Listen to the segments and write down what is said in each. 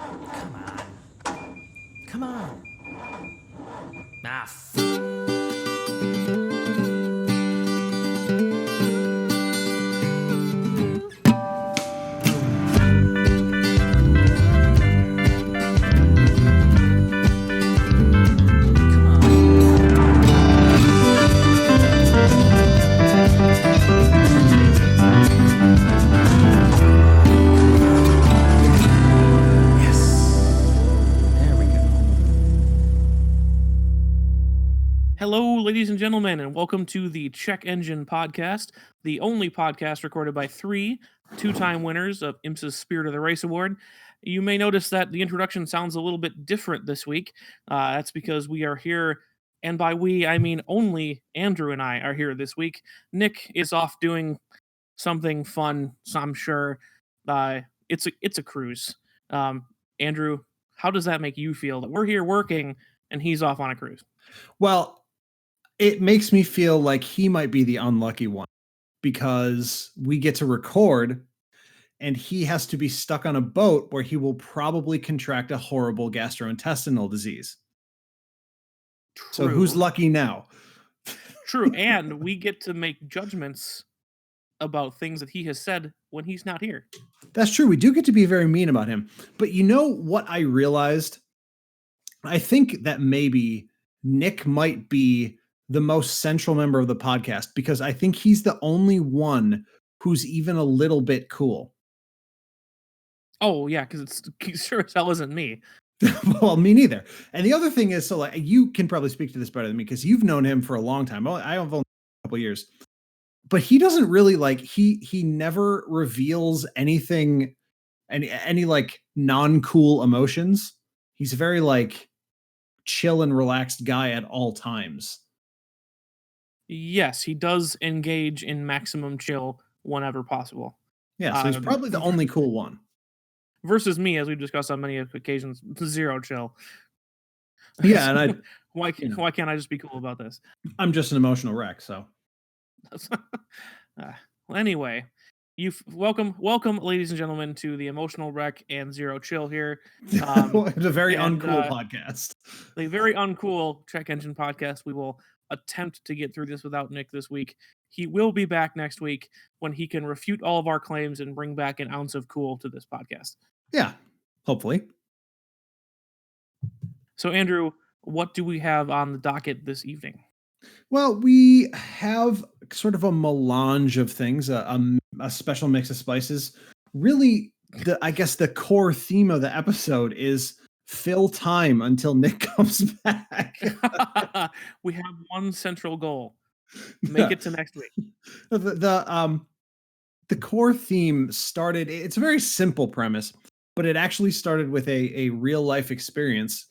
Come on. Come on. Hello, ladies and gentlemen, and welcome to the Check Engine Podcast, the only podcast recorded by three two-time winners of IMSA's Spirit of the Race Award. You may notice that the introduction sounds a little bit different this week. That's because we are here, and by we, I mean only Andrew and I are here this week. Nick is off doing something fun, so I'm sure. It's a cruise. Andrew, how does that make you feel that we're here working and he's off on a cruise? Well, it makes me feel like he might be the unlucky one because we get to record and he has to be stuck on a boat where he will probably contract a horrible gastrointestinal disease. True. So who's lucky now? True, and we get to make judgments about things that he has said when he's not here. That's true. We do get to be very mean about him. But you know what I realized? I think that maybe Nick might be the most central member of the podcast because I think he's the only one who's even a little bit cool. Oh, yeah, because it's sure as hell isn't me. Well, me neither. And the other thing is, so like you can probably speak to this better than me because you've known him for a long time. I have only a couple of years, but he doesn't really like he never reveals anything, any like non-cool emotions. He's a very like chill and relaxed guy at all times. Yes, he does engage in maximum chill whenever possible. Yeah, so he's probably the only cool one. Versus me, as we've discussed on many occasions, zero chill. Yeah, and why can't I just be cool about this? I'm just an emotional wreck, so. Well, anyway, welcome, ladies and gentlemen, to the Emotional Wreck and Zero Chill here. It's a very uncool podcast. The very uncool Check Engine Podcast. We will attempt to get through this without Nick this week. He will be back next week when he can refute all of our claims and bring back an ounce of cool to this podcast. Yeah, hopefully. So, Andrew, what do we have on the docket this evening? Well, we have sort of a melange of things, a special mix of spices. Really, I guess the core theme of the episode is fill time until Nick comes back. We have one central goal. Make it to next week. The core theme started, it's a very simple premise, but it actually started with a real life experience.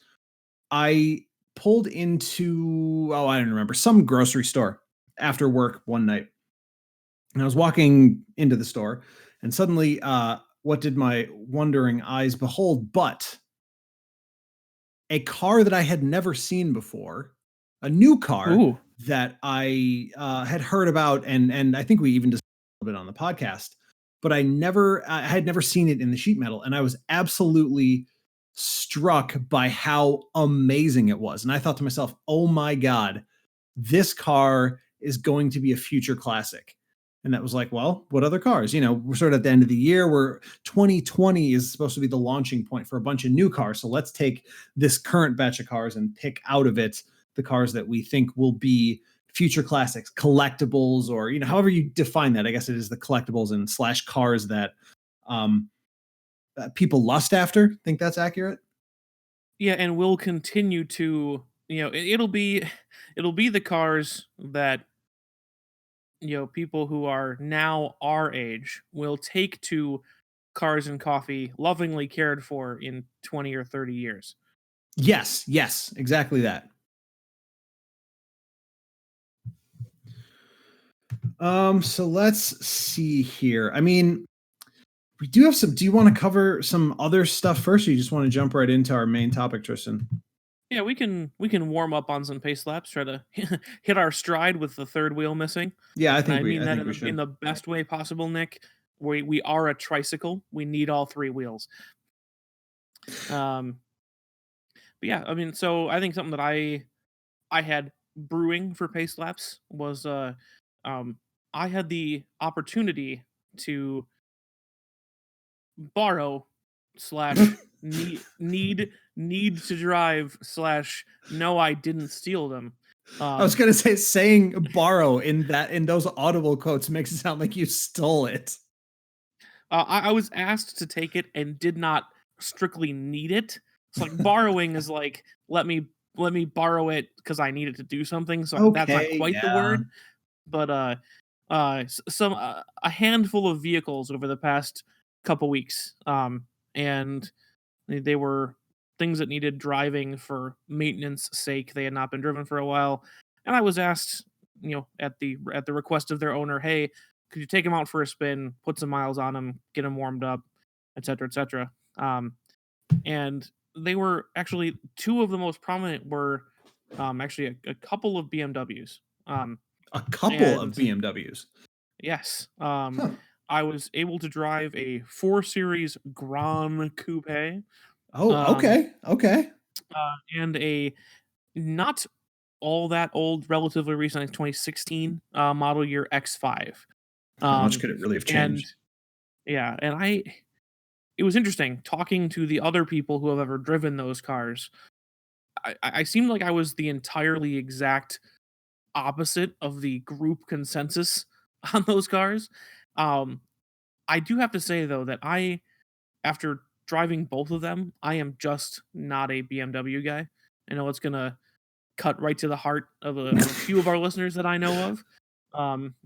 I pulled into, I don't remember, some grocery store after work one night. And I was walking into the store and suddenly, what did my wondering eyes behold but a car that I had never seen before, a new car. Ooh. That I had heard about, and I think we even discussed a little bit on the podcast, but I had never seen it in the sheet metal, and I was absolutely struck by how amazing it was. And I thought to myself, oh my God, this car is going to be a future classic. And that was like, well, what other cars? You know, we're sort of at the end of the year where 2020 is supposed to be the launching point for a bunch of new cars. So let's take this current batch of cars and pick out of it the cars that we think will be future classics, collectibles, or, you know, however you define that. I guess it is the collectibles and / cars that people lust after. Think that's accurate? Yeah, and we'll continue to, you know, it'll be the cars that, you know, people who are now our age will take to Cars and Coffee, lovingly cared for in 20 or 30 years. Yes, exactly that. So let's see here. I mean, we do have some. Do you want to cover some other stuff first, or you just want to jump right into our main topic, Tristan? Yeah, we can warm up on some pace laps, try to hit our stride with the third wheel missing. Yeah, I think we in the best way possible, Nick. We are a tricycle. We need all three wheels. Um, but yeah, I mean, so I think something that I had brewing for pace laps was um, I had the opportunity to borrow slash need to drive slash no, I didn't steal them. I was Um, gonna say saying borrow in those audible quotes makes it sound like you stole it. I was asked to take it and did not strictly need it. It's like borrowing is like let me borrow it because I need it to do something. So that's not Okay, quite the yeah. word, but some a handful of vehicles over the past couple weeks, and they were things that needed driving for maintenance sake. They had not been driven for a while, and I was asked, at the request of their owner, hey, could you take them out for a spin, put some miles on them, get them warmed up, etc., etc. And they were actually two of the most prominent were actually a couple of BMWs. A couple of And BMWs. yes, Huh. I was able to drive a 4 Series Grand Coupe, Oh, um, okay. Okay. and a not all that old, relatively recent, like 2016 model year X5. How much Um, could it really have and changed? yeah, and it was interesting talking to the other people who have ever driven those cars. I seemed like I was the entirely exact opposite of the group consensus on those cars. Um, I do have to say though that after driving both of them, I am just not a BMW guy. I know it's gonna cut right to the heart of a few of our listeners that I know of.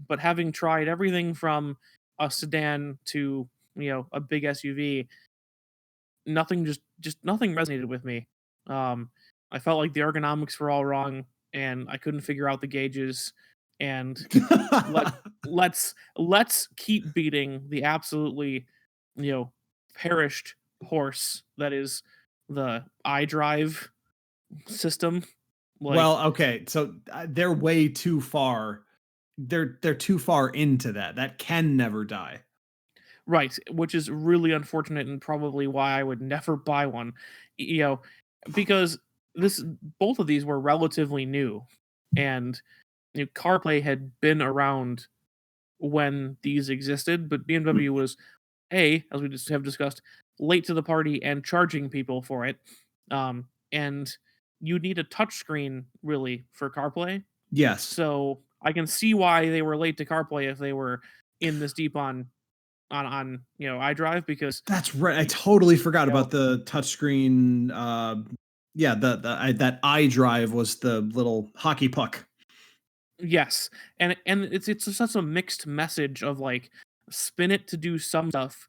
But having tried everything from a sedan to a big SUV, nothing just nothing resonated with me. Um, I felt like the ergonomics were all wrong, and I couldn't figure out the gauges. And let let's keep beating the absolutely you know perished horse that is the iDrive system. Like, Well, okay. So they're way too far. They're too far into that. That can never die. right, which is really unfortunate and probably why I would never buy one. You know, because this both of these were relatively new, and CarPlay had been around when these existed, but BMW was as we just have discussed, late to the party and charging people for it. And you need a touchscreen really for CarPlay. Yes. So I can see why they were late to CarPlay if they were in this deep on iDrive because That's right. I you, totally forgot you know about the touchscreen. Yeah, that iDrive was the little hockey puck. yes, and it's such a mixed message of like spin it to do some stuff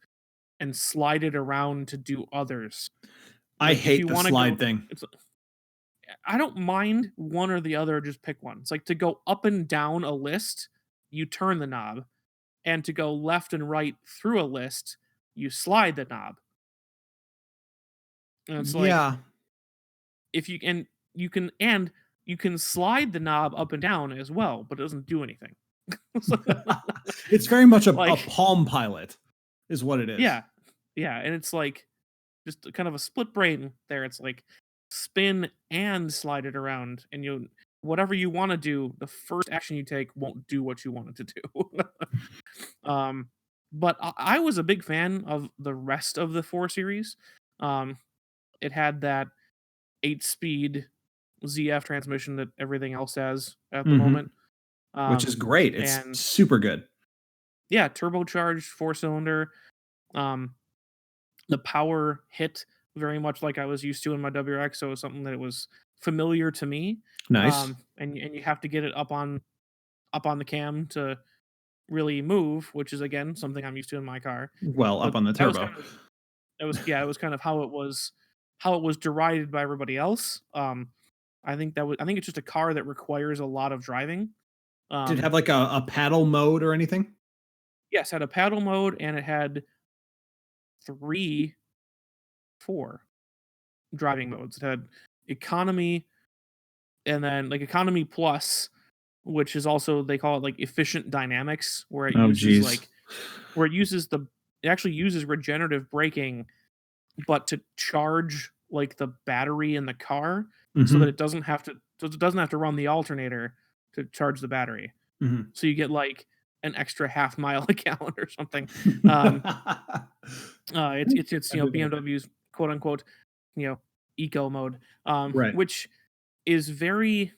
and slide it around to do others. I Like if hate you the want to go, slide thing. it's I don't mind one or the other, just pick one. It's like to go up and down a list, you turn the knob, and to go left and right through a list, you slide the knob. And it's like Yeah. if you and you can slide the knob up and down as well, but it doesn't do anything. So, It's very much a like Palm Pilot, is what it is. yeah. Yeah, and it's like just kind of a split brain there. It's like spin and slide it around, and you whatever you want to do, the first action you take won't do what you want it to do. But I was a big fan of the rest of the 4 series. Um, it had that 8-speed ZF transmission that everything else has at the Hmm. moment. Which is great. It's And super good. yeah, turbocharged 4-cylinder. Um, the power hit very much like I was used to in my WRX, so it was something that was familiar to me. Nice. And you have to get it up on the cam to really move, which is again something I'm used to in my car. Well, up But on the that was turbo. kind of it was kind of how it was derided by everybody else. I think it's just a car that requires a lot of driving. Did it Um, have like a paddle mode or anything? yes, it had a paddle mode and it had three, four driving modes. It had economy and then like economy plus, which is also they call it like efficient dynamics, where it Oh, uses geez. like where it uses the it actually uses regenerative braking but to charge like the battery in the car so that Mhm, it doesn't have to run the alternator to charge the battery. mhm. So you get like an extra half mile a gallon or something. Um, it's I believe it. BMW's quote unquote eco mode, Right. which is very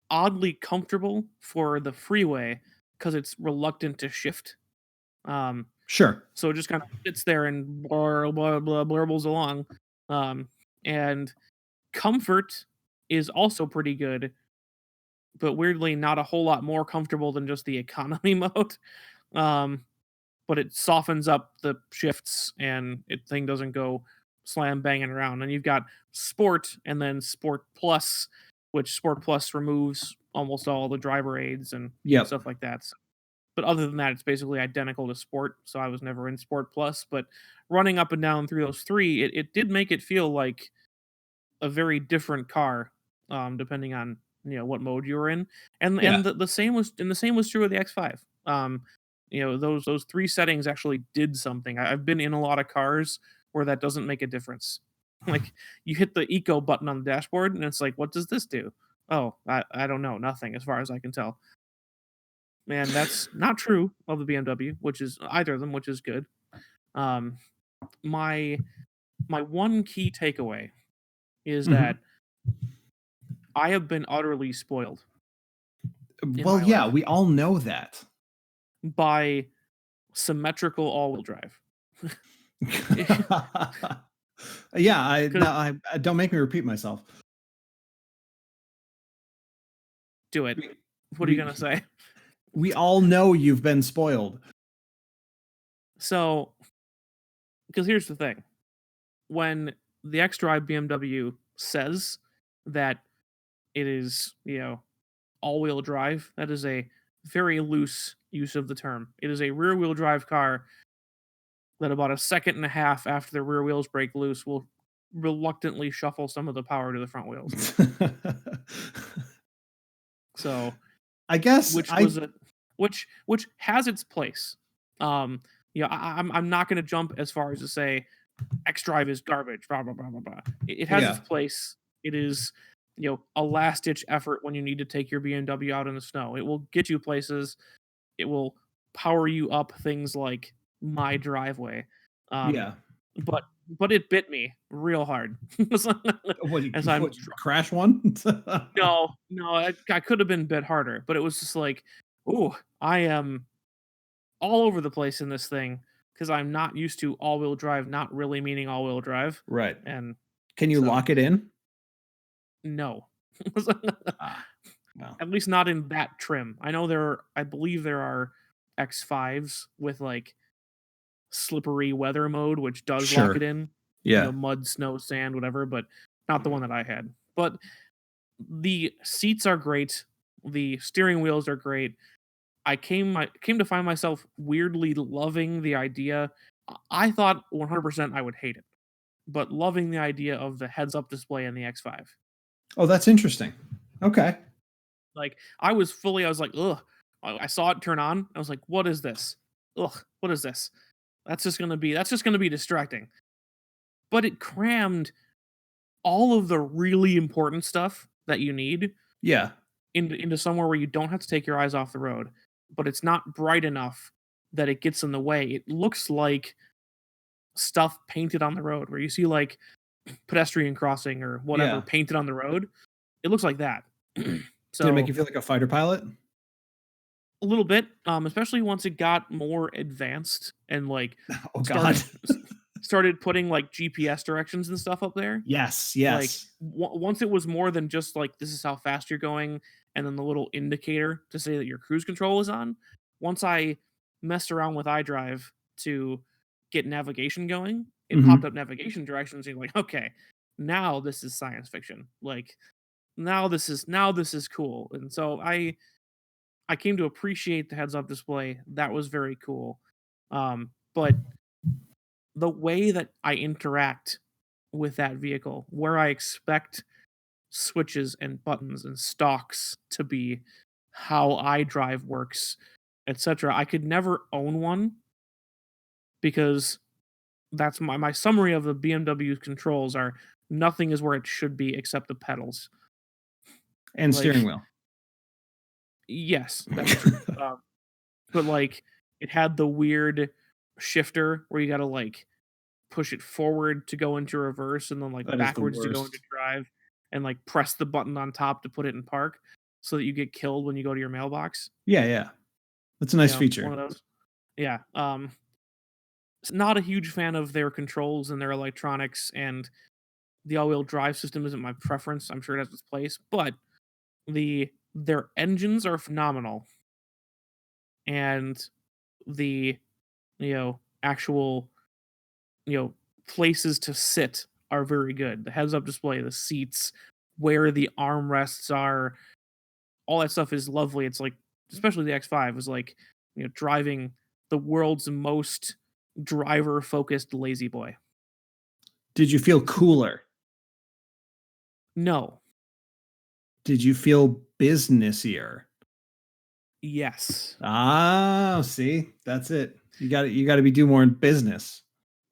oddly comfortable for the freeway because it's reluctant to shift. Um, Sure. so it just kind of sits there and blah, blah, blah, blurbles along. Um, and comfort is also pretty good, but weirdly not a whole lot more comfortable than just the economy mode. Um, but it softens up the shifts and thing doesn't go slam banging around. And you've got sport and then sport plus, which sport plus removes almost all the driver aids and Yep. stuff like that. But other than that, it's basically identical to sport. So I was never in sport plus, but running up and down through those three, it did make it feel like a very different car, depending on what mode you were in, and Yeah. the same was true of the X5. Those three settings actually did something. I've been in a lot of cars where that doesn't make a difference. Like you hit the eco button on the dashboard, and it's like, what does this do? Oh, I don't know, nothing as far as I can tell. And that's not true of the BMW, which is either of them, which is good. Um, my my one key takeaway is Mhm. that I have been utterly spoiled in Well, my yeah, life we all know that. by symmetrical all-wheel drive. Yeah, I Because now I don't make me repeat myself. do it. We What are you we gonna say? we all know you've been spoiled. So, because here's the thing: when the X-Drive BMW says that it is, all-wheel drive, that is a very loose use of the term. It is a rear-wheel drive car that about a second and a half after the rear wheels break loose will reluctantly shuffle some of the power to the front wheels. So, I guess which I was a which has its place. Um, I'm not going to jump as far as to say X Drive is garbage. Blah blah blah blah blah. It has its yeah, place. It is a last ditch effort when you need to take your BMW out in the snow. It will get you places. It will power you up things like my driveway. Um, yeah. but it bit me real hard. What As I'm what crash one? no, no, I could have been bit harder, but it was just like, ooh, I am all over the place in this thing because I'm not used to all-wheel drive, not really meaning all-wheel drive, Right. and Can you so lock it in? no, Ah, well, at least not in that trim. I believe there are X5s with like slippery weather mode, which does lock it sure. in, Yeah. mud, snow, sand, whatever, but not the one that I had. But the seats are great. The steering wheels are great. I came to find myself weirdly loving the idea. I thought 100% I would hate it, but loving the idea of the heads-up display in the X5. Oh, that's interesting. Okay. Like I was like, ugh. I saw it turn on. I was like, what is this? Ugh, what is this? That's just gonna be distracting. But it crammed all of the really important stuff that you need Yeah. into somewhere where you don't have to take your eyes off the road, but it's not bright enough that it gets in the way. It looks like stuff painted on the road where you see like pedestrian crossing or whatever Yeah. painted on the road. It looks like that. Did it make So you feel like a fighter pilot? a little bit, especially once it got more advanced and like Oh God. started started putting like GPS directions and stuff up there. Yes, Like yes. once it was more than just like this is how fast you're going, and then the little indicator to say that your cruise control is on. Once I messed around with iDrive to get navigation going, it popped Mhm. up navigation directions. And you're like, okay, now this is science fiction. Like now this is cool. And so I came to appreciate the heads up display. That was very cool. But the way that I interact with that vehicle, where I expect switches and buttons and stalks to be, how iDrive works, etc. I could never own one because that's my summary of the BMW controls are nothing is where it should be except the pedals. And steering Like, wheel. yes, that's true. But like it had the weird shifter where you got to like push it forward to go into reverse and then like That is the backwards to go into worst. drive and like press the button on top to put it in park so that you get killed when you go to your mailbox. Yeah, yeah. That's a nice One feature. of those. Yeah. Not a huge fan of their controls and their electronics, and the all-wheel drive system isn't my preference. I'm sure it has its place, but their engines are phenomenal, and the actual places to sit are very good. The heads-up display, the seats, where the armrests are, all that stuff is lovely. It's like, especially the X5 is like driving the world's most driver-focused lazy boy. Did you feel cooler? No. Did you feel businessier? Yes. Ah, see, that's it. You got to be do more in business.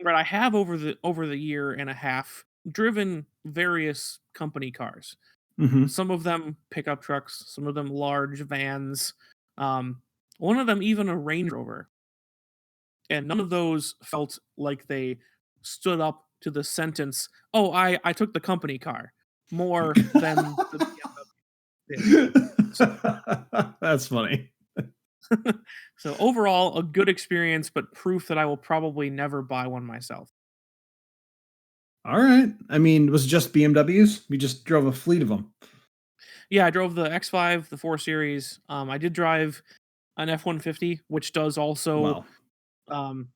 Right. I have over the year and a half driven various company cars. Mm-hmm. Some of them pickup trucks, some of them large vans, one of them even a Range Rover. And none of those felt like they stood up to the sentence, "Oh, I took the company car," more than the BMW did. So That's funny. so overall, a good experience, but proof that I will probably never buy one myself. All right. I mean, was it just BMWs? We just drove a fleet of them. Yeah, I drove the X5, the 4 Series. I did drive an F-150, which does also Wow. um,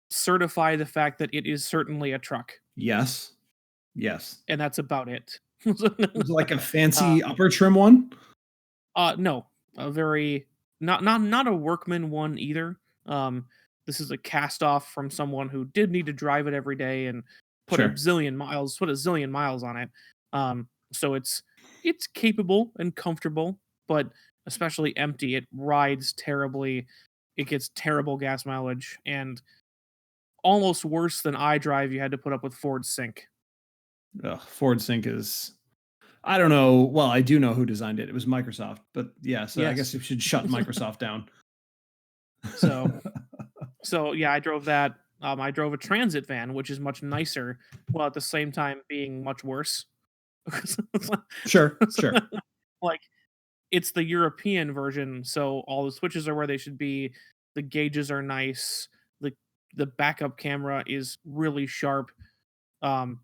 certify the fact that it is certainly a truck, Yes. Yes. and that's about it. Was it like a uh, fancy upper trim one? no, a very not a workman one either. Um, this is a cast off from someone who did need to drive it every day and put Sure. a zillion miles on it. So it's capable and comfortable, but especially empty, it rides terribly. It gets terrible gas mileage and almost worse than iDrive. You had to put up with Ford Sync. Ugh, Ford Sync is. I don't know. Well, I do know who designed it. It was Microsoft. But yeah, so I guess Yes. you should shut Microsoft down. So So yeah, I drove that. I drove a transit van, which is much nicer, while at the same time being much worse. Sure. Sure. Like it's the European version, so all the switches are where they should be. The gauges are nice. the The backup camera is really sharp. Um,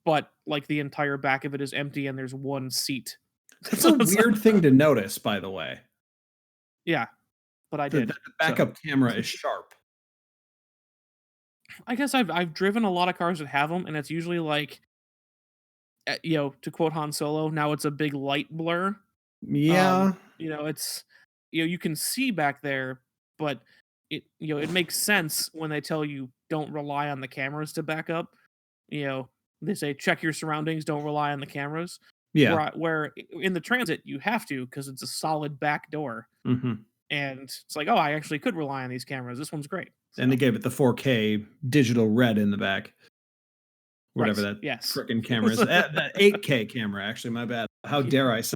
but like the entire back of it is empty, and there's one seat. That's a weird thing to notice, by the way. Yeah, but I The did. So backup camera is sharp. I guess I've driven a lot of cars that have them, and it's usually like to quote Han Solo, now it's a big light blur. Yeah. It's you can see back there, but it makes sense when they tell you don't rely on the cameras to back up. You know, they say check your surroundings, don't rely on the cameras. Yeah. Where in the transit you have to because it's a solid back door, Mm-hmm. and it's like, oh, I actually could rely on these cameras. This one's great. And they So, gave it the 4K digital red in the back. Whatever right, that yes. frickin' camera is. The 8K camera, actually, my bad. How dare I say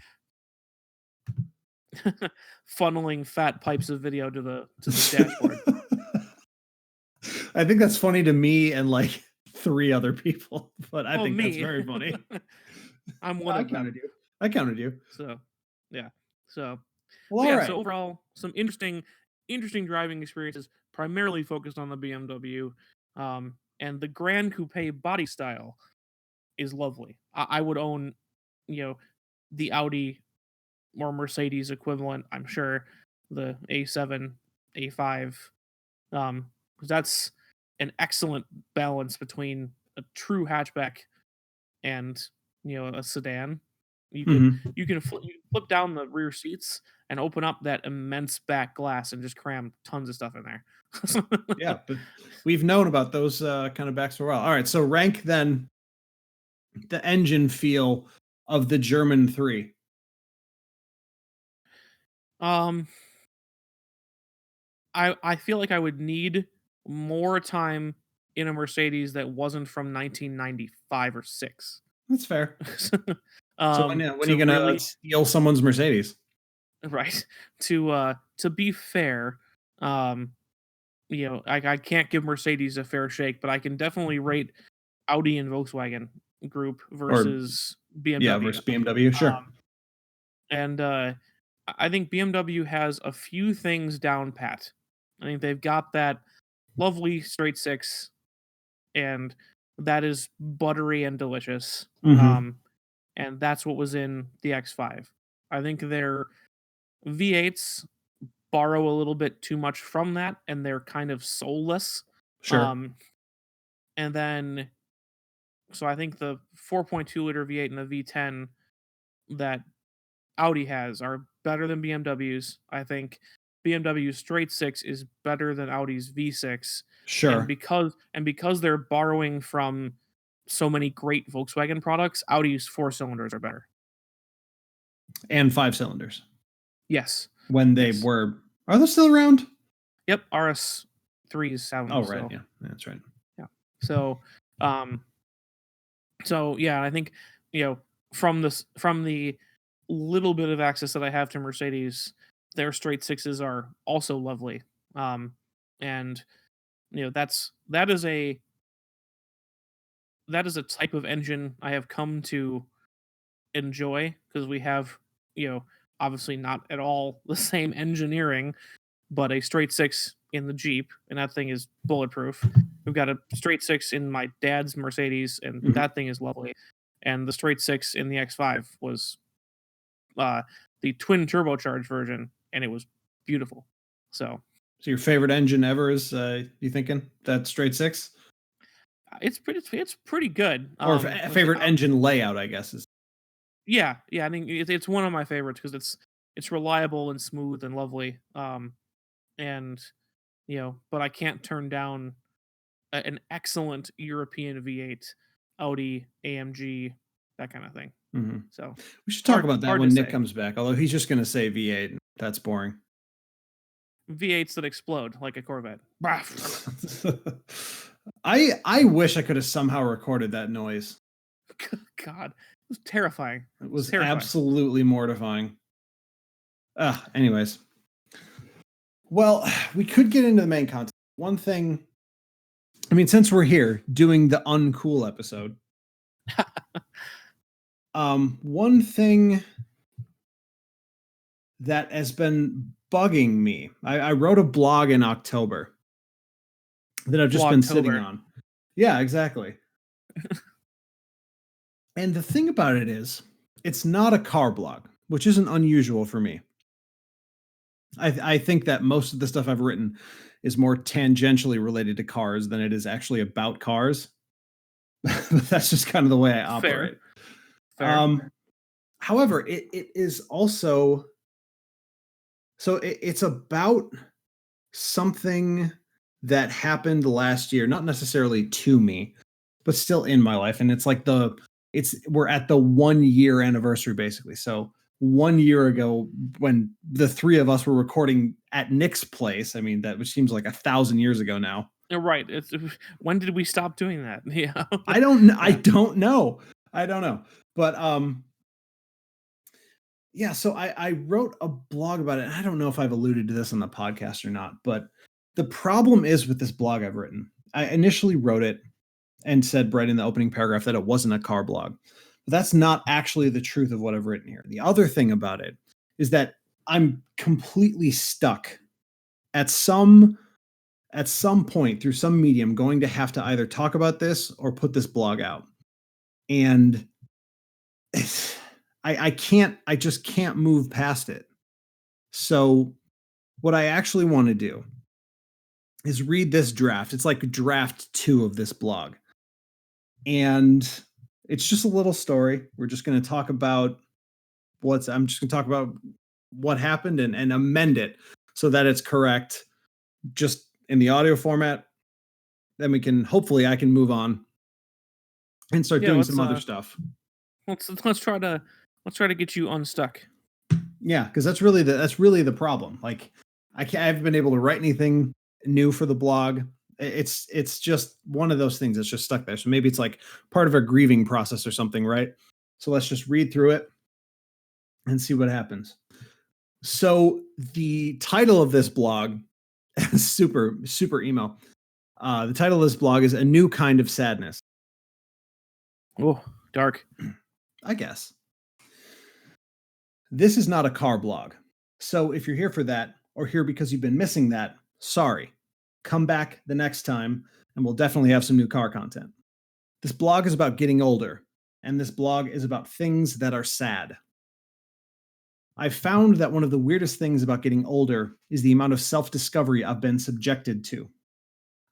Funneling fat pipes of video to the dashboard. I think that's funny to me and like 3 other people, but I Well, think that's me. very funny. I'm one of them. You. I counted you. So, yeah. So, Well, but all yeah. right. So overall, some interesting driving experiences, primarily focused on the BMW, and the Grand Coupe body style is lovely. I would own, you know, the Audi or Mercedes equivalent. I'm sure the A7, A5, 'cause that's an excellent balance between a true hatchback and a sedan. Mhm. You can flip down the rear seats and open up that immense back glass and just cram tons of stuff in there. Yeah, but we've known about those kind of backs for a while. All right, so rank then the engine feel of the German 3. um, I feel like I would need more time in a Mercedes that wasn't from 1995 or 6. That's fair. So when are to you gonna really steal someone's Mercedes? right to be fair, I can't give Mercedes a fair shake, but I can definitely rate Audi and Volkswagen group Or versus yeah, BMW. versus BMW, sure. And I think BMW has a few things down pat. I think they've got that lovely straight six, and that is buttery and delicious. Mhm. And that's what was in the X5. I think their V8s borrow a little bit too much from that, and they're kind of soulless. Sure. Um, and then, so I think the 4.2 liter V8 and the V10 that Audi has are better than BMW's. I think BMW's straight six is better than Audi's V6, and Sure. because they're borrowing from so many great Volkswagen products, Audi's 4 cylinders are better. And 5 cylinders. Yes. When they Yes. were Are they still around? Yep. RS3 sound. Oh, right. Yeah, that's right. Yeah. So, yeah, I think from the little bit of access that I have to Mercedes, their straight sixes are also lovely. And that is a type of engine I have come to enjoy, because we have obviously not at all the same engineering, but a straight six in the Jeep, and that thing is bulletproof. We've got a straight six in my dad's Mercedes, and Mhm. that thing is lovely. And the straight six in the X5 was the twin turbocharged version, and it was beautiful. So your favorite engine ever is you thinking that straight six? it's pretty good. Or favorite I- engine layout, I guess is. yeah, I think it's one of my favorites because it's reliable and smooth and lovely. And but I can't turn down an excellent European V8, Audi, AMG, that kind of thing. Mhm. So We should talk hard- about that hard when to Nick say. comes back, although he's just going to say V8. And that's boring. V8s that explode like a Corvette. I wish I could have somehow recorded that noise. God, it was terrifying. It was terrifying. absolutely mortifying. Anyways. Well, we could get into the main content. One thing, I mean, since we're here doing the uncool episode, one thing that has been bugging me, I wrote a blog in October that I've just been sitting Blogtober. on. Yeah, exactly. And the thing about it is, it's not a car blog, which isn't unusual for me. I think that most of the stuff I've written is more tangentially related to cars than it is actually about cars. But that's just kind of the way I operate. Fair. However, it is also it's about something that happened last year, not necessarily to me, but still in my life. And it's like we're at the 1 year anniversary, basically. So 1 year ago, when the three of us were recording at Nick's place, I mean, which seems like 1,000 years ago now. You're right. When did we stop doing that? Yeah. I don't know. But yeah, so I wrote a blog about it. And I don't know if I've alluded to this on the podcast or not, but the problem is with this blog I've written. I initially wrote it and said right in the opening paragraph that it wasn't a car blog. But that's not actually the truth of what I've written here. The other thing about it is that I'm completely stuck at some point through some medium going to have to either talk about this or put this blog out. And I just can't move past it. So what I actually want to do is read this draft. It's like draft 2 of this blog. And it's just a little story. We're just going to talk about I'm just going to talk about what happened and amend it so that it's correct just in the audio format. Then hopefully I can move on and start doing some other stuff. Let's try to get you unstuck. Yeah, because that's really the problem. Like I've been able to write anything new for the blog. It's just one of those things that's just stuck there. So maybe it's like part of a grieving process or something, right? So let's just read through it and see what happens. So the title of this blog, super emo. The title of this blog is A New Kind of Sadness. Oh, dark. I guess. This is not a car blog. So if you're here for that, or here because you've been missing that, sorry. Come back the next time, and we'll definitely have some new car content. This blog is about getting older, and this blog is about things that are sad. I've found that one of the weirdest things about getting older is the amount of self-discovery I've been subjected to.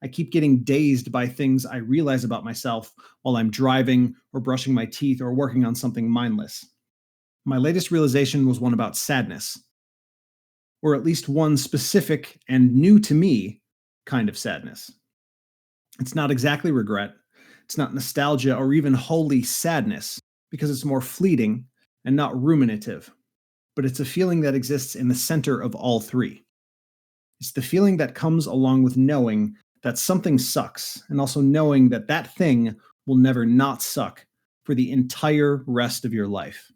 I keep getting dazed by things I realize about myself while I'm driving or brushing my teeth or working on something mindless. My latest realization was one about sadness, or at least one specific and new to me kind of sadness. It's not exactly regret, it's not nostalgia or even wholly sadness, because it's more fleeting and not ruminative, but it's a feeling that exists in the center of all three. It's the feeling that comes along with knowing that something sucks, and also knowing that that thing will never not suck for the entire rest of your life.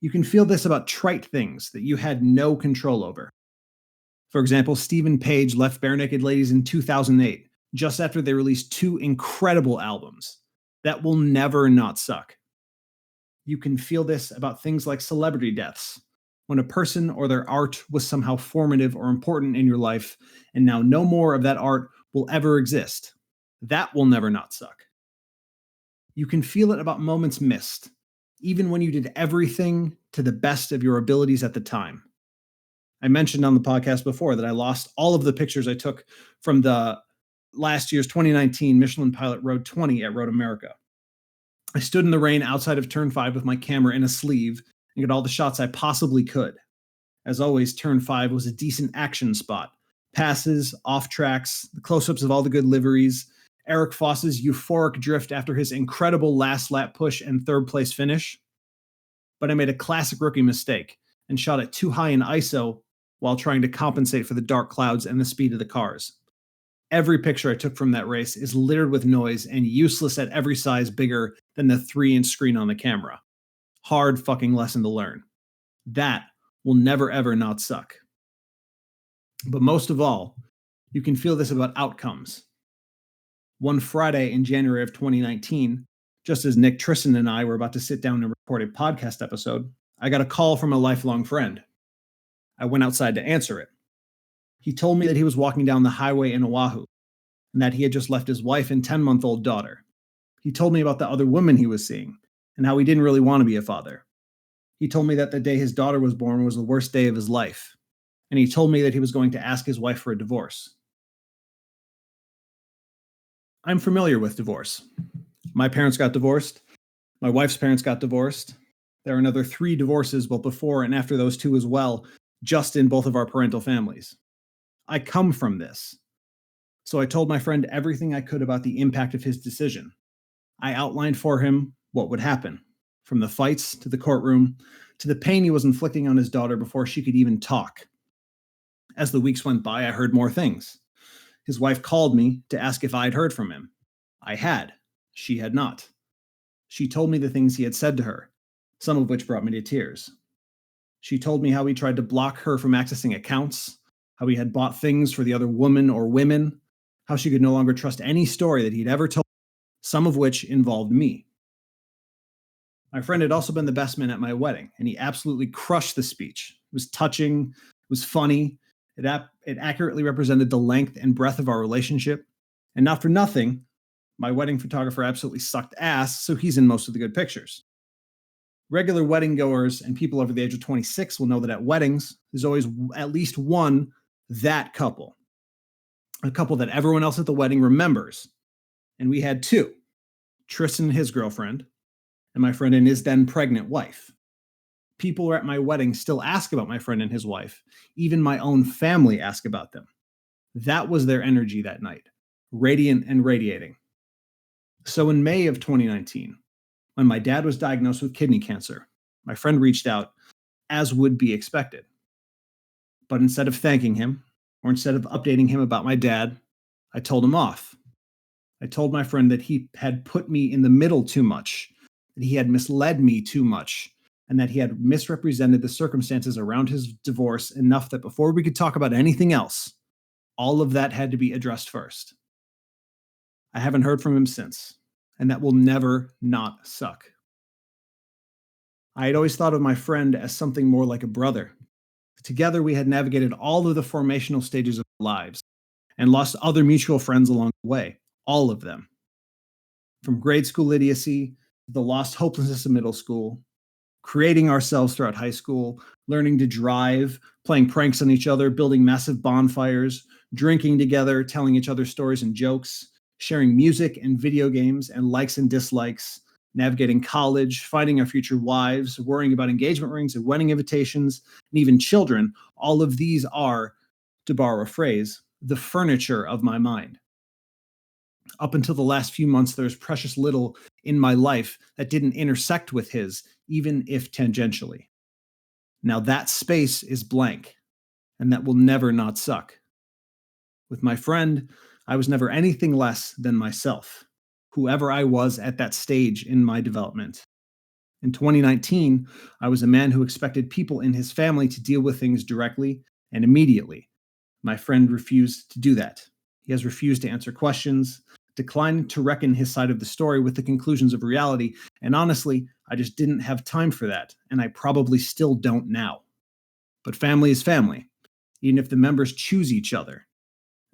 You can feel this about trite things that you had no control over. For example, Stephen Page left Bare Naked Ladies in 2008, just after they released 2 incredible albums. That will never not suck. You can feel this about things like celebrity deaths, when a person or their art was somehow formative or important in your life, and now no more of that art will ever exist. That will never not suck. You can feel it about moments missed, even when you did everything to the best of your abilities at the time. I mentioned on the podcast before that I lost all of the pictures I took from the last year's 2019 Michelin Pilot Road 20 at Road America. I stood in the rain outside of Turn 5 with my camera in a sleeve and got all the shots I possibly could. As always, Turn 5 was a decent action spot. Passes, off tracks, the close-ups of all the good liveries, Eric Foss's euphoric drift after his incredible last lap push and third place finish. But I made a classic rookie mistake and shot it too high in ISO while trying to compensate for the dark clouds and the speed of the cars. Every picture I took from that race is littered with noise and useless at every size bigger than the 3-inch screen on the camera. Hard fucking lesson to learn. That will never ever not suck. But most of all, you can feel this about outcomes. One Friday in January of 2019, just as Nick, Tristan, and I were about to sit down and record a podcast episode, I got a call from a lifelong friend. I went outside to answer it. He told me that he was walking down the highway in Oahu, and that he had just left his wife and 10-month-old daughter. He told me about the other woman he was seeing, and how he didn't really want to be a father. He told me that the day his daughter was born was the worst day of his life, and he told me that he was going to ask his wife for a divorce. I'm familiar with divorce. My parents got divorced. My wife's parents got divorced. There are another 3 divorces, both before and after those 2 as well, just in both of our parental families. I come from this. So I told my friend everything I could about the impact of his decision. I outlined for him what would happen, from the fights to the courtroom to the pain he was inflicting on his daughter before she could even talk. As the weeks went by, I heard more things. His wife called me to ask if I had heard from him. I had. She had not. She told me the things he had said to her, some of which brought me to tears. She told me how he tried to block her from accessing accounts, how he had bought things for the other woman or women, how she could no longer trust any story that he'd ever told, some of which involved me. My friend had also been the best man at my wedding, and he absolutely crushed the speech. It was touching, it was funny, it accurately represented the length and breadth of our relationship, and not for nothing, my wedding photographer absolutely sucked ass, so he's in most of the good pictures. Regular wedding goers and people over the age of 26 will know that at weddings, there's always at least one that couple. A couple that everyone else at the wedding remembers. And we had 2, Tristan and his girlfriend, and my friend and his then pregnant wife. People at my wedding still ask about my friend and his wife. Even my own family ask about them. That was their energy that night, radiant and radiating. So in May of 2019, when my dad was diagnosed with kidney cancer, my friend reached out, as would be expected. But instead of thanking him, or instead of updating him about my dad, I told him off. I told my friend that he had put me in the middle too much, that he had misled me too much, and that he had misrepresented the circumstances around his divorce enough that before we could talk about anything else, all of that had to be addressed first. I haven't heard from him since, and that will never not suck. I had always thought of my friend as something more like a brother. Together, we had navigated all of the formational stages of our lives and lost other mutual friends along the way, all of them. From grade school idiocy to the lost hopelessness of middle school, creating ourselves throughout high school, learning to drive, playing pranks on each other, building massive bonfires, drinking together, telling each other stories and jokes, sharing music and video games and likes and dislikes, navigating college, finding our future wives, worrying about engagement rings and wedding invitations, and even children. All of these are, to borrow a phrase, the furniture of my mind. Up until the last few months, there's precious little in my life that didn't intersect with his, even if tangentially. Now that space is blank, and that will never not suck. With my friend, I was never anything less than myself, whoever I was at that stage in my development. In 2019, I was a man who expected people in his family to deal with things directly and immediately. My friend refused to do that. He has refused to answer questions, declined to reckon his side of the story with the conclusions of reality, and honestly, I just didn't have time for that, and I probably still don't now. But family is family, even if the members choose each other,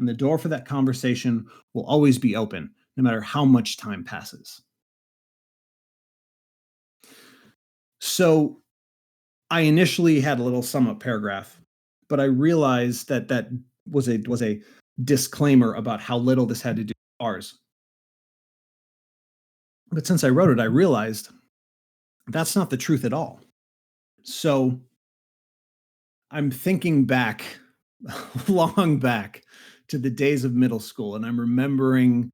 and the door for that conversation will always be open, no matter how much time passes. So I initially had a little sum up paragraph, but I realized that that was a disclaimer about how little this had to do with ours. But since I wrote it, I realized that's not the truth at all. So I'm thinking back, long back to the days of middle school, and I'm remembering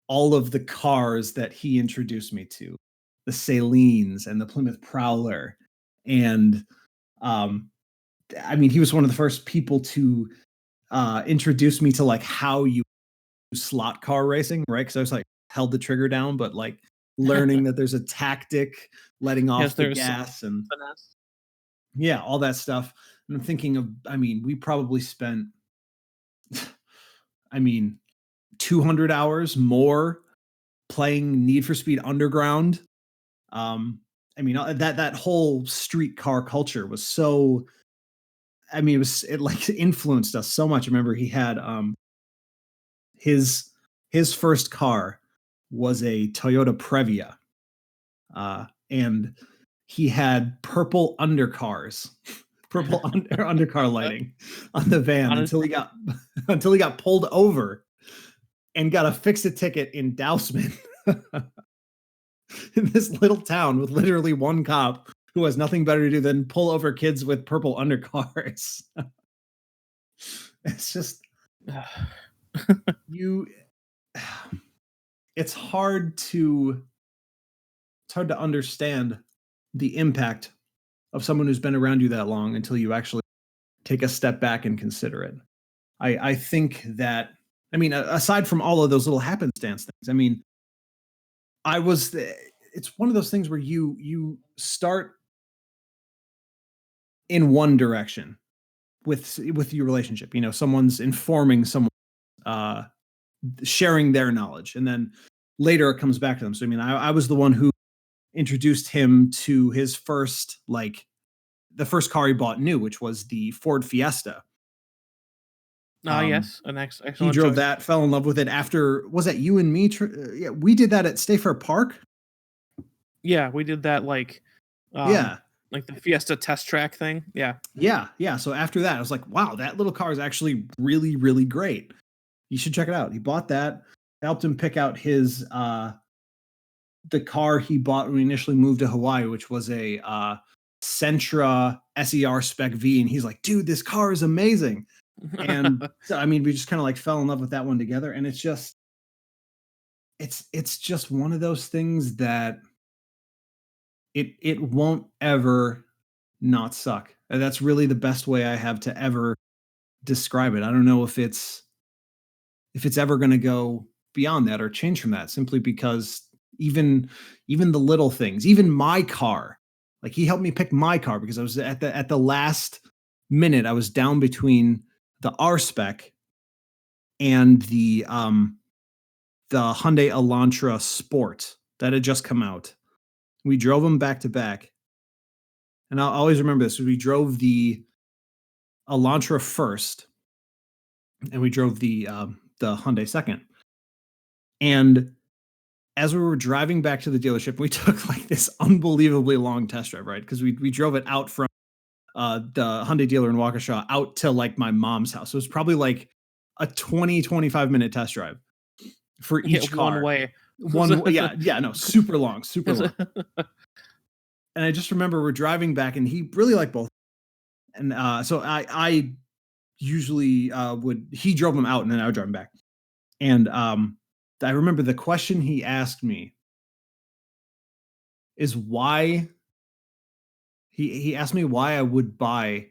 all of the cars that he introduced me to, the Salines and the Plymouth Prowler. And I mean, he was one of the first people to introduce me to like how you slot car racing, right? Because I was like held the trigger down, but like learning that there's a tactic, letting off Yes, the there's gas, and finesse. yeah, all that stuff. And I'm thinking of, I mean, we probably spent, I mean, 200 hours more playing Need for Speed Underground. I mean, that whole street car culture was so, I mean, it like influenced us so much. I remember he had his first car was a Toyota Previa, and he had purple undercars, purple undercar lighting on the van until he got pulled over and got a fix-it ticket in Dousman. In this little town with literally one cop who has nothing better to do than pull over kids with purple undercars. It's just you it's hard to understand the impact of someone who's been around you that long until you actually take a step back and consider it. I think that, I mean, aside from all of those little happenstance things, I mean, it's one of those things where you start in one direction with your relationship. You know, someone's informing someone, uh, sharing their knowledge, and then later it comes back to them. So I mean, I was the one who introduced him to his first, like, the first car he bought new, which was the Ford Fiesta. Yes, an excellent He drove choice. that, fell in love with it after, was that you and me? Yeah, we did that at Stayfair Park. Yeah, we did that like Yeah. like the Fiesta test track thing. Yeah. Yeah. So after that, I was like, wow, that little car is actually really, really great. You should check it out. He bought that. Helped him pick out his the car he bought when we initially moved to Hawaii, which was a Sentra SER Spec V. And he's like, dude, this car is amazing. And so, I mean, we just kind of like fell in love with that one together. And it's just one of those things that it won't ever not suck. And that's really the best way I have to ever describe it. I don't know if it's if it's ever going to go beyond that or change from that, simply because even the little things, even my car, like he helped me pick my car because I was at the last minute, I was down between the R spec and the Hyundai Elantra Sport that had just come out. We drove them back to back. And I'll always remember this. We drove the Elantra first, and we drove the Hyundai second. And as we were driving back to the dealership, we took like this unbelievably long test drive, right? Because we drove it out from the Hyundai dealer in Waukesha out to like my mom's house. So it was probably like a 25 minute test drive for each car. One way. No, super long. And I just remember we're driving back, and he really liked both. And so I usually he drove them out, and then I would drive him back. And I remember the question he asked me is why he asked me why I would buy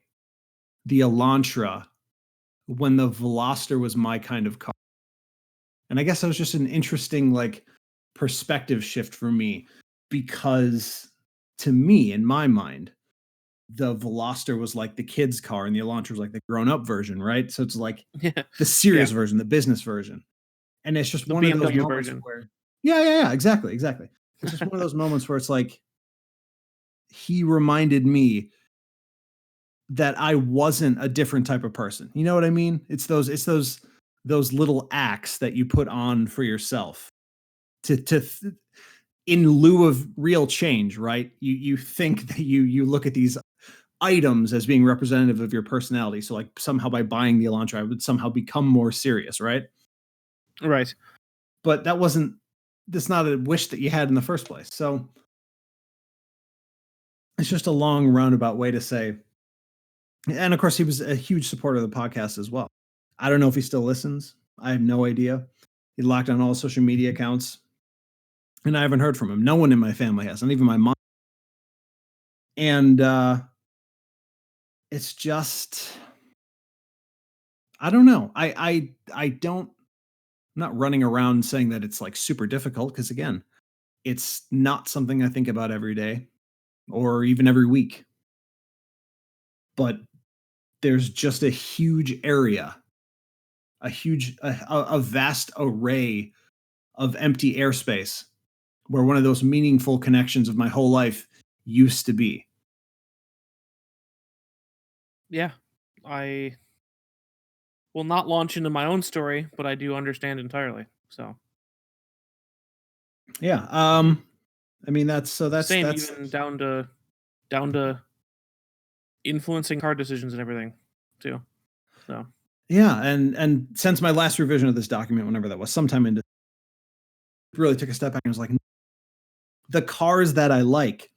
the Elantra when the Veloster was my kind of car. And I guess that was just an interesting like perspective shift for me, because to me, in my mind, the Veloster was like the kid's car and the Elantra was like the grown-up version, right? So it's like the serious version, the business version. And it's just one of those moments where exactly. It's just one of those moments where it's like he reminded me that I wasn't a different type of person. You know what I mean? It's those little acts that you put on for yourself to in lieu of real change, right? You think that you look at these items as being representative of your personality. So like somehow by buying the Elantra, I would somehow become more serious, right? Right. But that's not a wish that you had in the first place. So it's just a long roundabout way to say. And of course, he was a huge supporter of the podcast as well. I don't know if he still listens. I have no idea. He locked on all social media accounts, and I haven't heard from him. No one in my family has, not even my mom. And it's just, I don't know. I don't, I'm not running around saying that it's like super difficult, because again, it's not something I think about every day or even every week. But there's just a huge area, a vast array of empty airspace where one of those meaningful connections of my whole life used to be. Yeah, I will not launch into my own story, but I do understand entirely. So yeah, I mean that's same, that's even down to influencing car decisions and everything too. So yeah, and since my last revision of this document, whenever that was, sometime into, really took a step back and was like, the cars that I like,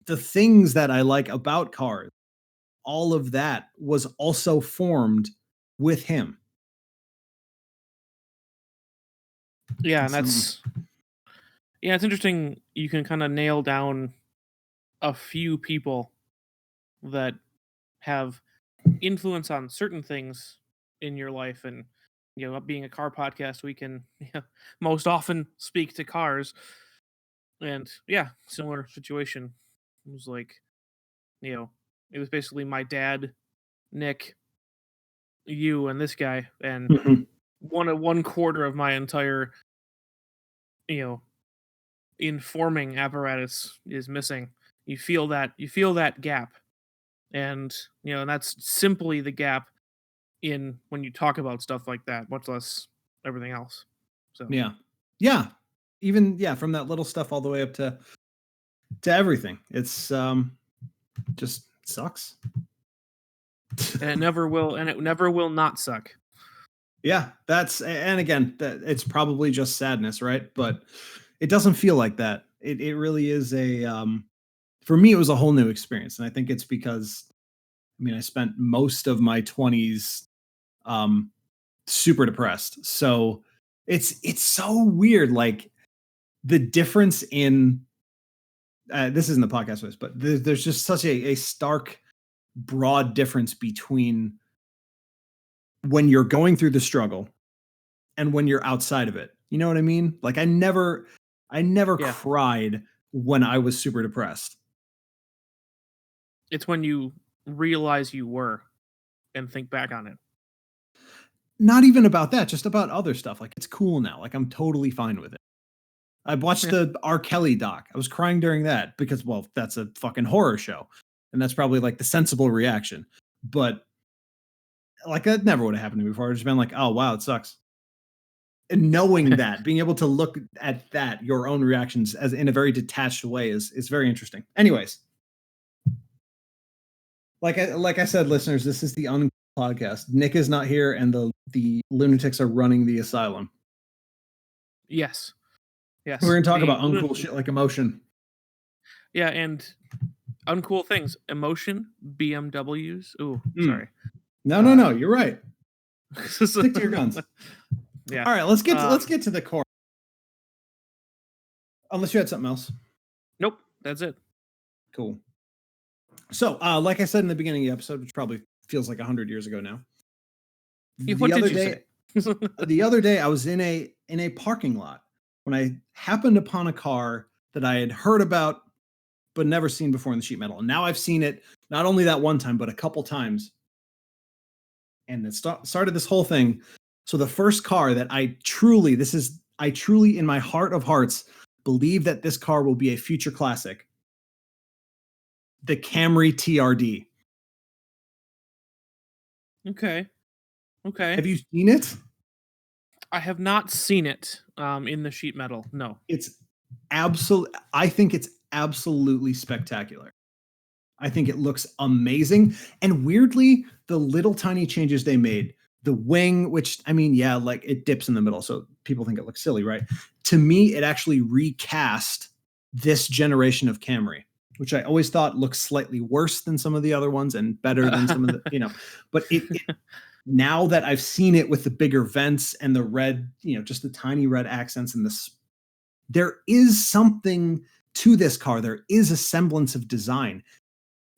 the things that I like about cars, all of that was also formed with him. yeah, and it's interesting. You can kind of nail down a few people that have influence on certain things in your life, and being a car podcast, we can most often speak to cars. And similar situation. It was like, it was basically my dad, Nick, you, and this guy, and Mhm. one quarter of my entire informing apparatus is missing. You feel that gap, and and that's simply the gap in when you talk about stuff like that, much less everything else. So yeah, even from that little stuff all the way up to everything. It's just sucks. and it never will not suck. Yeah, and again, that it's probably just sadness, right? But it doesn't feel like that. It really is for me, it was a whole new experience. And I think it's because, I mean, I spent most of my 20s super depressed. So it's so weird. Like the difference in, this isn't the podcast voice, but there's just such a stark, broad difference between when you're going through the struggle and when you're outside of it. You know what I mean? Like I never Yeah. cried when I was super depressed. It's when you realize you were and think back on it. Not even about that, just about other stuff. Like it's cool now. Like I'm totally fine with it. I watched Yeah. the R. Kelly doc. I was crying during that because, well, that's a fucking horror show. And that's probably like the sensible reaction. But like that never would have happened to me before. I've just been like, oh wow, it sucks. And knowing that, being able to look at that, your own reactions as in a very detached way is very interesting. Anyways. Like I said, listeners, this is the uncool podcast. Nick is not here, and the lunatics are running the asylum. Yes. Yes. We're gonna talk The about uncool shit like emotion. Yeah, and uncool things. Emotion, BMWs. Ooh, sorry. No, you're right. Stick to your guns. Yeah. All right, let's get to the core. Unless you had something else. Nope, that's it. Cool. So, like I said in the beginning of the episode, which probably feels like 100 years ago now. What did you say? The other day, I was in a parking lot when I happened upon a car that I had heard about but never seen before in the sheet metal. And now I've seen it not only that one time, but a couple times. And it started this whole thing. So the first car that I truly in my heart of hearts believe that this car will be a future classic. The Camry TRD. Okay. Have you seen it? I have not seen it in the sheet metal. No. I think it's absolutely spectacular. I think it looks amazing. And weirdly, the little tiny changes they made, the wing, which I mean, yeah, like it dips in the middle. So people think it looks silly, right? To me, it actually recast this generation of Camry, which I always thought looked slightly worse than some of the other ones and better than some of the, but it now that I've seen it with the bigger vents and the red, just the tiny red accents and this, there is something to this car. There is a semblance of design.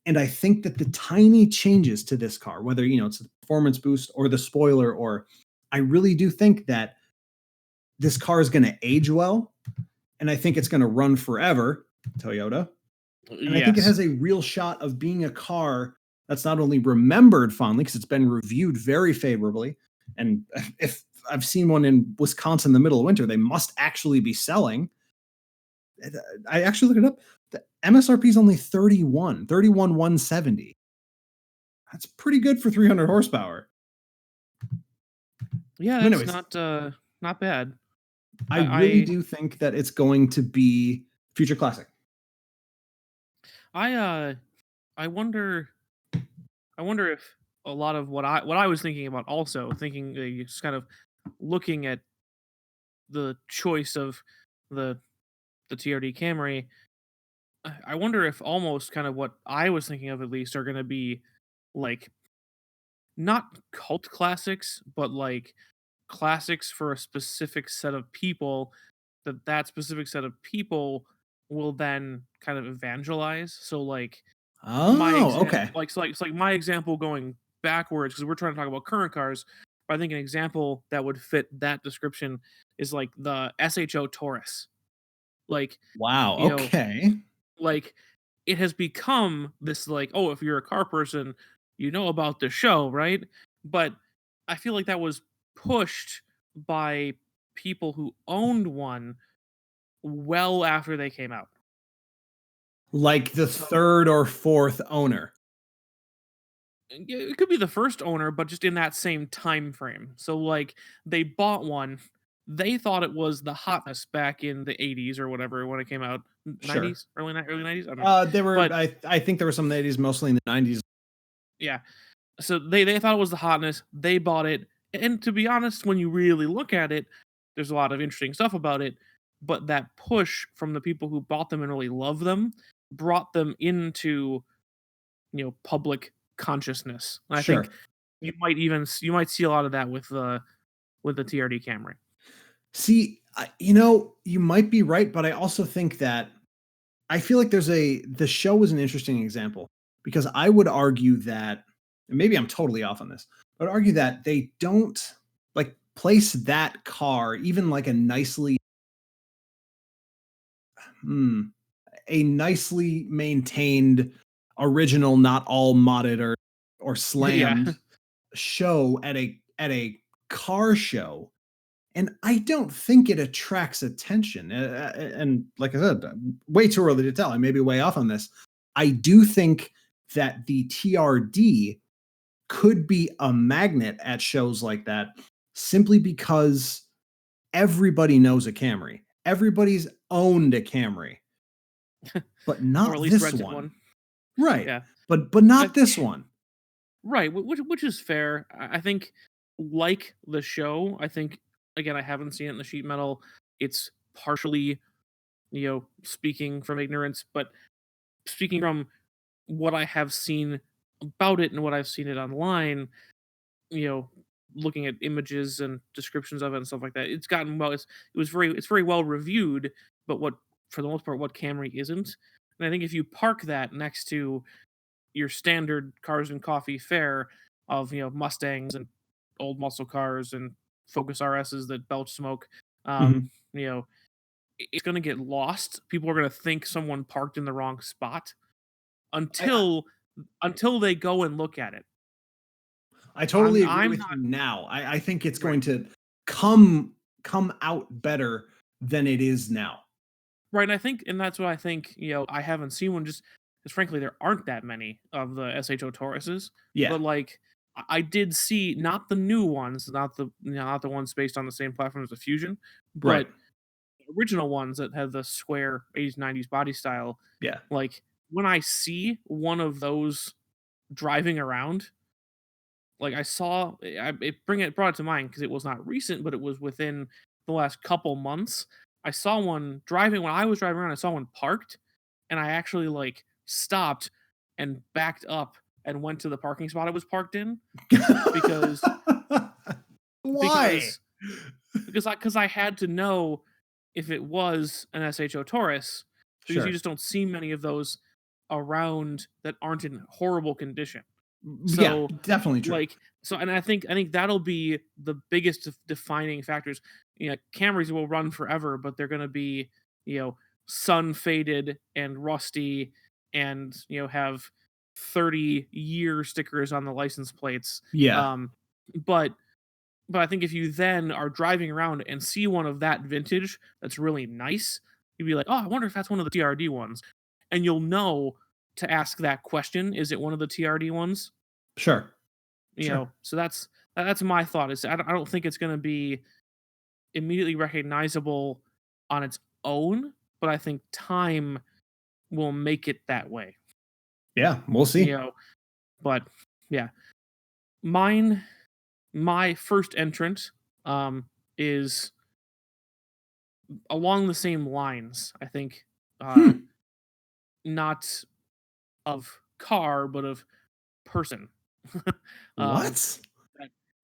And I think that the tiny changes to this car, whether, it's the performance boost or the spoiler, I really do think that this car is going to age well. And I think it's going to run forever, Toyota. And I think it has a real shot of being a car that's not only remembered fondly, because it's been reviewed very favorably. And if I've seen one in Wisconsin in the middle of winter, they must actually be selling. I actually looked it up. The MSRP is only 31,170. That's pretty good for 300 horsepower. Yeah, that's anyways, not bad. I really do think that it's going to be future classic. I wonder if a lot of what I was thinking about, also thinking just kind of looking at the choice of the TRD Camry, I wonder if almost kind of what I was thinking of at least are going to be like not cult classics, but like classics for a specific set of people that specific set of people will then kind of evangelize. So like okay. Like my example going backwards, because we're trying to talk about current cars, but I think an example that would fit that description is like the SHO Taurus. Like, wow, okay. Like it has become this like, oh, if you're a car person, you know about the show, right? But I feel like that was pushed by people who owned one well after they came out. Like the third or fourth owner. It could be the first owner, but just in that same time frame. So like they bought one, they thought it was the hotness back in the 80s or whatever when it came out. 90s, sure. early 90s. I don't know. They were. But, I think there were some in the 80s, mostly in the 90s. Yeah. So they thought it was the hotness. They bought it, and to be honest, when you really look at it, there's a lot of interesting stuff about it. But that push from the people who bought them and really love them brought them into, public consciousness. And I think you might see a lot of that with the TRD Camry. See, you might be right, but I also think that I feel like the show was an interesting example, because I would argue that, and maybe I'm totally off on this, but I'd argue that they don't, like, place that car, even like a nicely maintained original, not all modded or Yeah. slammed show at a car show, and I don't think it attracts attention. And like I said, way too early to tell. I may be way off on this. I do think that the TRD could be a magnet at shows like that, simply because everybody knows a Camry. Everybody's owned a Camry, but Or not at least this rented one. one. Right. Yeah. But not this one. Right, which is fair. I think, like the show, I think, again, I haven't seen it in the sheet metal. It's partially, speaking from ignorance, but speaking from what I have seen about it and what I've seen it online, you know, looking at images and descriptions of it and stuff like that, it's gotten well. It's very well reviewed, but what for the most part, what Camry isn't. And I think if you park that next to your standard cars and coffee fare of Mustangs and old muscle cars and Focus RSs that belch smoke, Mhm. you know, it's going to get lost. People are going to think someone parked in the wrong spot I until they go and look at it. I totally agree I'm with not you now. I think it's right. going to come out better than it is now. Right, and that's what I think, I haven't seen one just because frankly there aren't that many of the SHO Tauruses, Yeah. but like I did see not the new ones, not the ones based on the same platform as the Fusion, Right. but original ones that have the square 80s 90s body style. Yeah. Like when I see one of those driving around, like I saw it brought it to mind because it was not recent, but it was within the last couple months. I saw one driving when I was driving around. I saw one parked, and I actually like stopped and backed up and went to the parking spot I was parked in because Why? because I had to know if it was an SHO Taurus because you Sure. just don't see many of those around that aren't in horrible condition. Yeah, So definitely true. like and I think that'll be the biggest defining factors. Camrys will run forever, but they're going to be sun faded and rusty, and have 30-year stickers on the license plates. Yeah. Um, but I think if you then are driving around and see one of that vintage that's really nice, you'd be like, oh, I wonder if that's one of the TRD ones, and you'll know to ask that question: is it one of the TRD ones? Sure. Sure. So that's my thought. Is I don't think it's going to be immediately recognizable on its own, but I think time will make it that way. Yeah, we'll You see. know, but yeah, mine my first entrant is along the same lines. I think Hmm. not of car, but of person. um, What?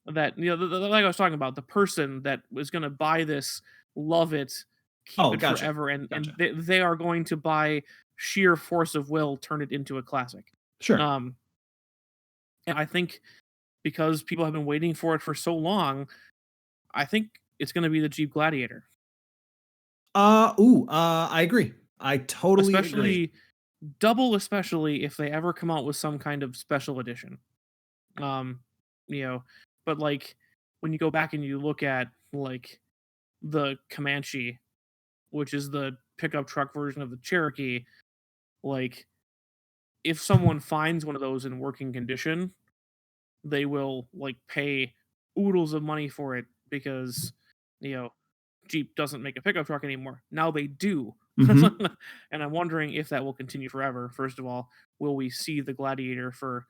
that like I was talking about, the person that was going to buy this, love it, keep Oh, it gotcha. forever, and Gotcha. they are going to by sheer force of will turn it into a classic. Sure. Um, and I think because people have been waiting for it for so long, I think it's going to be the Jeep Gladiator, I agree. I totally agree. especially if they ever come out with some kind of special edition. Um, you know, but like when you go back and you look at like the Comanche, which is the pickup truck version of the Cherokee, like if someone finds one of those in working condition, they will like pay oodles of money for it because you know Jeep doesn't make a pickup truck anymore. Now they do. Mhm. And I'm wondering if that will continue forever. First of all, will we see the Gladiator for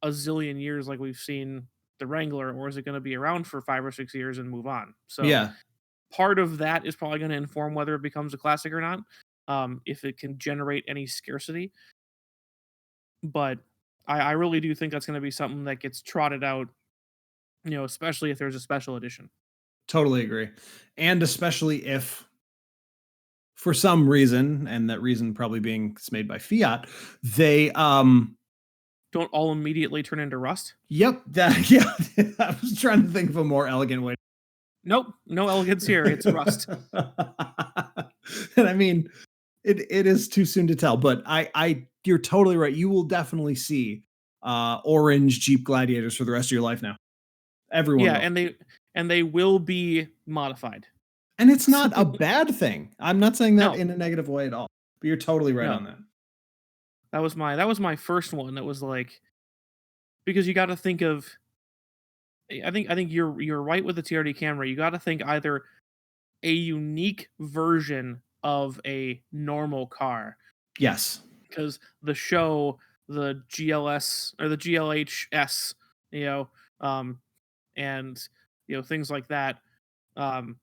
a zillion years like we've seen the Wrangler, or is it going to be around for 5 or 6 years and move on? So Yeah. part of that is probably going to inform whether it becomes a classic or not, if it can generate any scarcity. But I really do think that's going to be something that gets trotted out, especially if there's a special edition. Totally agree. And especially if for some reason, and that reason probably being it's made by Fiat, they Don't all immediately turn into rust. yep, that yeah, I was trying to think of a more elegant way. Nope, no elegance here. It's rust. And I mean, it is too soon to tell, but you're totally right. You will definitely see orange Jeep Gladiators for the rest of your life now. Everyone Yeah, will. and they will be modified. And it's not a bad thing. I'm not saying that No, in a negative way at all. But you're totally right no. on that. That was my first one. That was like, because you got to think of. I think you're right with the TRD camera. You got to think either a unique version of a normal car, Yes. because the show, the GLS or the GLHS, you know, um, and things like that, um,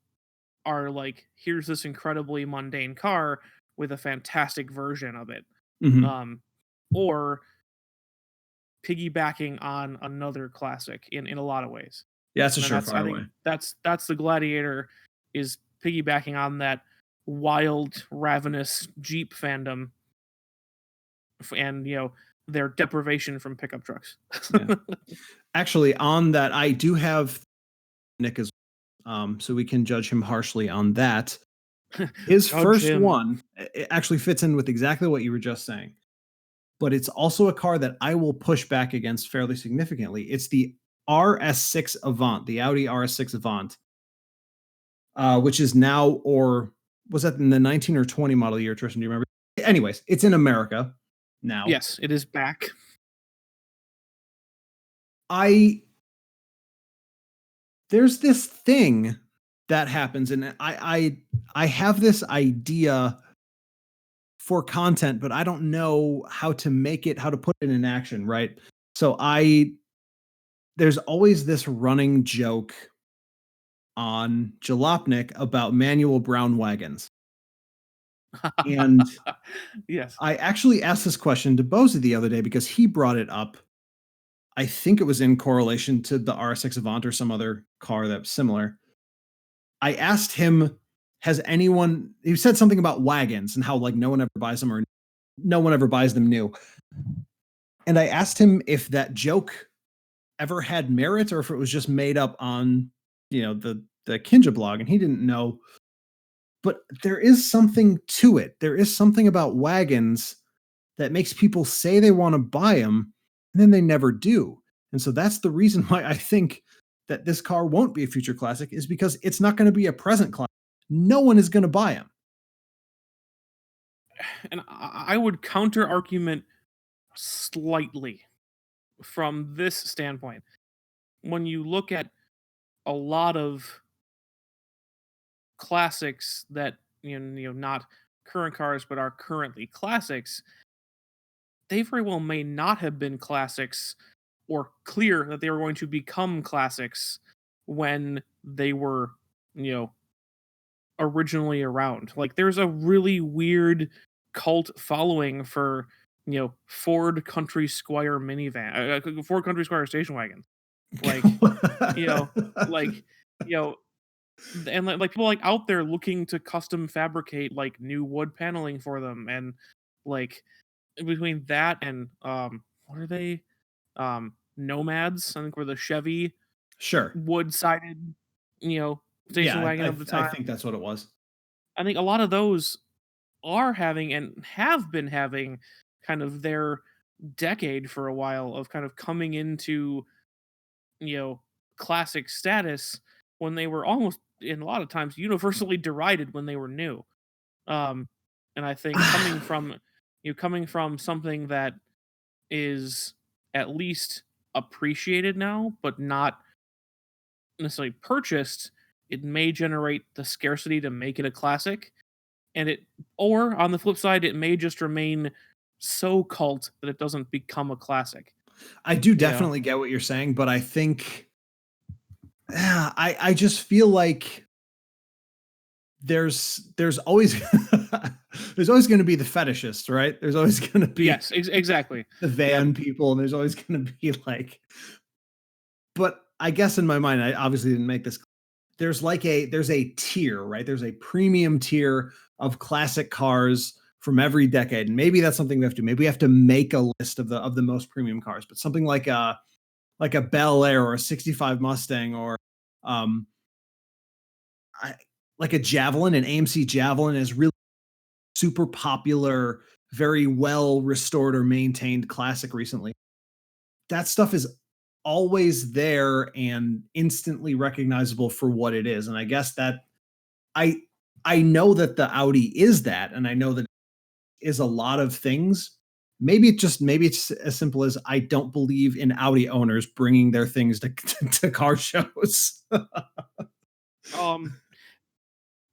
are like, here's this incredibly mundane car with a fantastic version of it, Mhm. or piggybacking on another classic in a lot of ways. Yeah, it's a And I surefire think way. that's the Gladiator, is piggybacking on that wild, ravenous Jeep fandom, and their deprivation from pickup trucks. Yeah. Actually, on that, I do have Nick as so we can judge him harshly on that. His Judge first him. one it actually fits in with exactly what you were just saying. But it's also a car that I will push back against fairly significantly. It's the RS6 Avant, the Audi RS6 Avant, which is now, or was that in the 19 or 20 model year, Tristan? Do you remember? Anyways, it's in America now. Yes, it is back. I There's this thing that happens, and I have this idea for content, but I don't know how to make it, how to put it in action, right? So there's always this running joke on Jalopnik about manual brown wagons. And Yes. I actually asked this question to Boza the other day because he brought it up. I think it was in correlation to the RS6 Avant or some other car that's similar. I asked him, he said something about wagons and how like no one ever buys them or no one ever buys them new. And I asked him if that joke ever had merit or if it was just made up on, the Kinja blog, and he didn't know. But there is something to it. There is something about wagons that makes people say they want to buy them and then they never do. And so that's the reason why I think that this car won't be a future classic, is because it's not going to be a present classic. No one is going to buy them. And I would counter argument slightly from this standpoint. When you look at a lot of classics that not current cars but are currently classics, they very well may not have been classics or clear that they were going to become classics when they were you know originally around. Like, there's a really weird cult following for Ford Country Squire minivan, Ford Country Squire station wagon. Like, you know, like you know, and like people like out there looking to custom fabricate like new wood paneling for them, and like between that and what are they, nomads, I think, were the Chevy Sure. wood sided station Yeah, wagon of the I time. think that's what it was. I think a lot of those are having and have been having kind of their decade for a while of kind of coming into you know classic status when they were almost, in a lot of times, universally derided when they were new. um and I think coming from something that is at least appreciated now but not necessarily purchased, it may generate the scarcity to make it a classic. And it, or on the flip side, it may just remain so cult that it doesn't become a classic. I do You know, definitely get what you're saying, but I think I just feel like there's always there's always going to be the fetishist, right? There's always going to be yes, exactly. the Yep. van people, and there's always going to be like. But I guess in my mind, I obviously didn't make this. There's a tier, right? There's a premium tier of classic cars from every decade, and maybe that's something we have to. Maybe we have to make a list of the most premium cars, but something like a Bel Air or a '65 Mustang or um like a Javelin, an AMC Javelin is really super popular, very well restored or maintained classic recently. That stuff is always there and instantly recognizable for what it is. And I guess that I I know that the Audi is that, and I know that is a lot of things. Maybe it's as simple as I don't believe in Audi owners bringing their things to car shows. Um,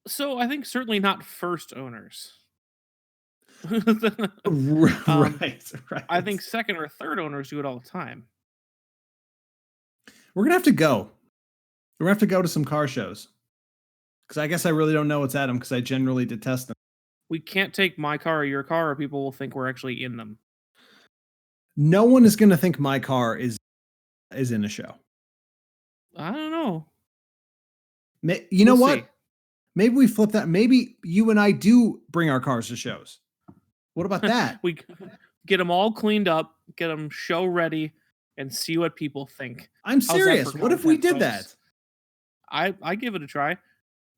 so I think certainly not first owners. um, Right, I right. think second or third owners do it all the time. We're gonna have to go. We're gonna have to go to some car shows because I guess I really don't know what's at them because I generally detest them. We can't take my car or your car, or people will think we're actually in them. No one is gonna think my car is in a show. I don't know. You know We'll what? see. Maybe we flip that. Maybe you and I do bring our cars to shows. What about that? We get them all cleaned up, get them show ready, and see what people think. I'm How's that for serious. What if we content, did folks? that? I give it a try.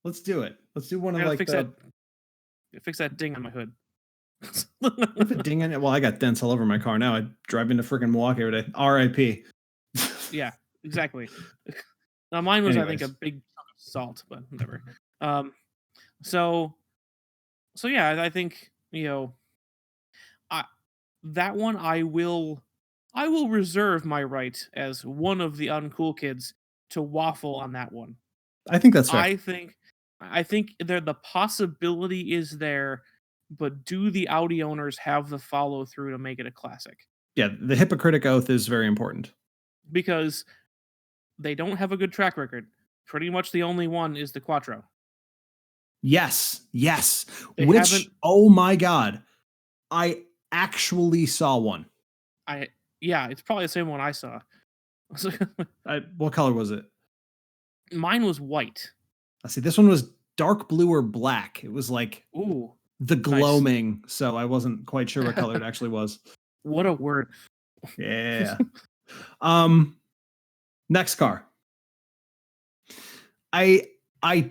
Let's do it. Let's do one I of gotta like fix that ding on my hood. If a ding in it. Well, I got dents all over my car now. I drive into freaking Milwaukee every day. R.I.P. Yeah, exactly. Now mine was, I think, a Anyways. big chunk of salt, but whatever. So yeah, I think I that one I will reserve my right as one of the uncool kids to waffle on that one. I think that's fair. I think there the possibility is there, but do the Audi owners have the follow through to make it a classic? Yeah, the Hippocratic Oath is very important. Because they don't have a good track record. Pretty much the only one is the Quattro. Yes. They Which, haven't. oh my God, I actually saw one. Yeah, it's probably the same one I saw. What color was it? Mine was white. I see. This one was dark blue or black. It was like Ooh, the nice. gloaming. So I wasn't quite sure what color it actually was. What a word. Yeah. Next car. I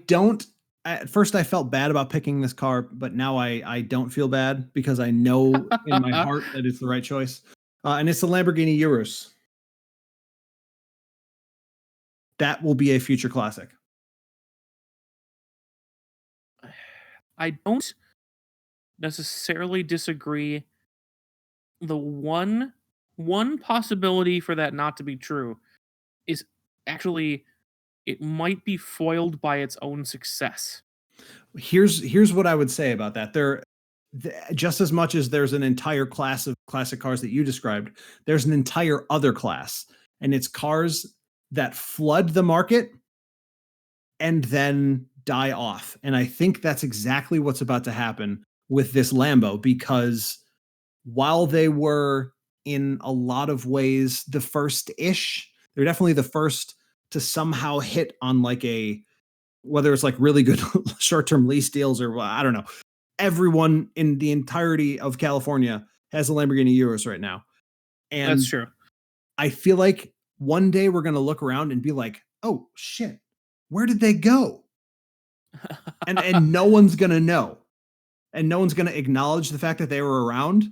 don't. At first, I felt bad about picking this car, but now I don't feel bad because I know in my heart that it's the right choice. And it's the Lamborghini Urus. That will be a future classic. I don't necessarily disagree. The one possibility for that not to be true is actually it might be foiled by its own success. Here's what I would say about that. Just as much as there's an entire class of classic cars that you described, there's an entire other class, and it's cars that flood the market and then die off. And I think that's exactly what's about to happen with this Lambo, because while they were in a lot of ways the first-ish, they're definitely the first to somehow hit on like whether it's like really good short-term lease deals or I don't know. Everyone in the entirety of California has a Lamborghini Urus right now. And That's true. I feel like one day we're going to look around and be like, oh shit, where did they go? And no one's going to know. And no one's going to acknowledge the fact that they were around.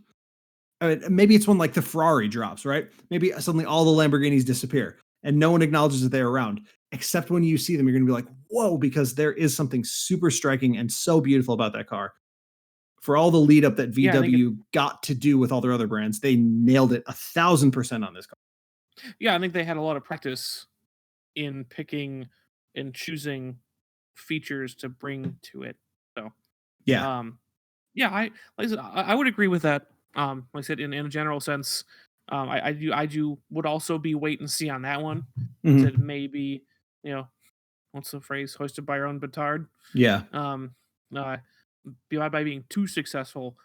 Maybe it's when like the Ferrari drops, right? Maybe suddenly all the Lamborghinis disappear and no one acknowledges that they're around. Except when you see them, you're going to be like, whoa, because there is something super striking and so beautiful about that car. For all the lead up that VW got to do with all their other brands, they nailed it 1,000% on this car. Yeah, I think they had a lot of practice in picking and choosing features to bring to it. So, yeah, like I said, I would agree with that. Like I said, in a general sense, I do would also be wait and see on that one. Mhm. To maybe, what's the phrase? Hoisted by your own petard. Yeah. By being too successful,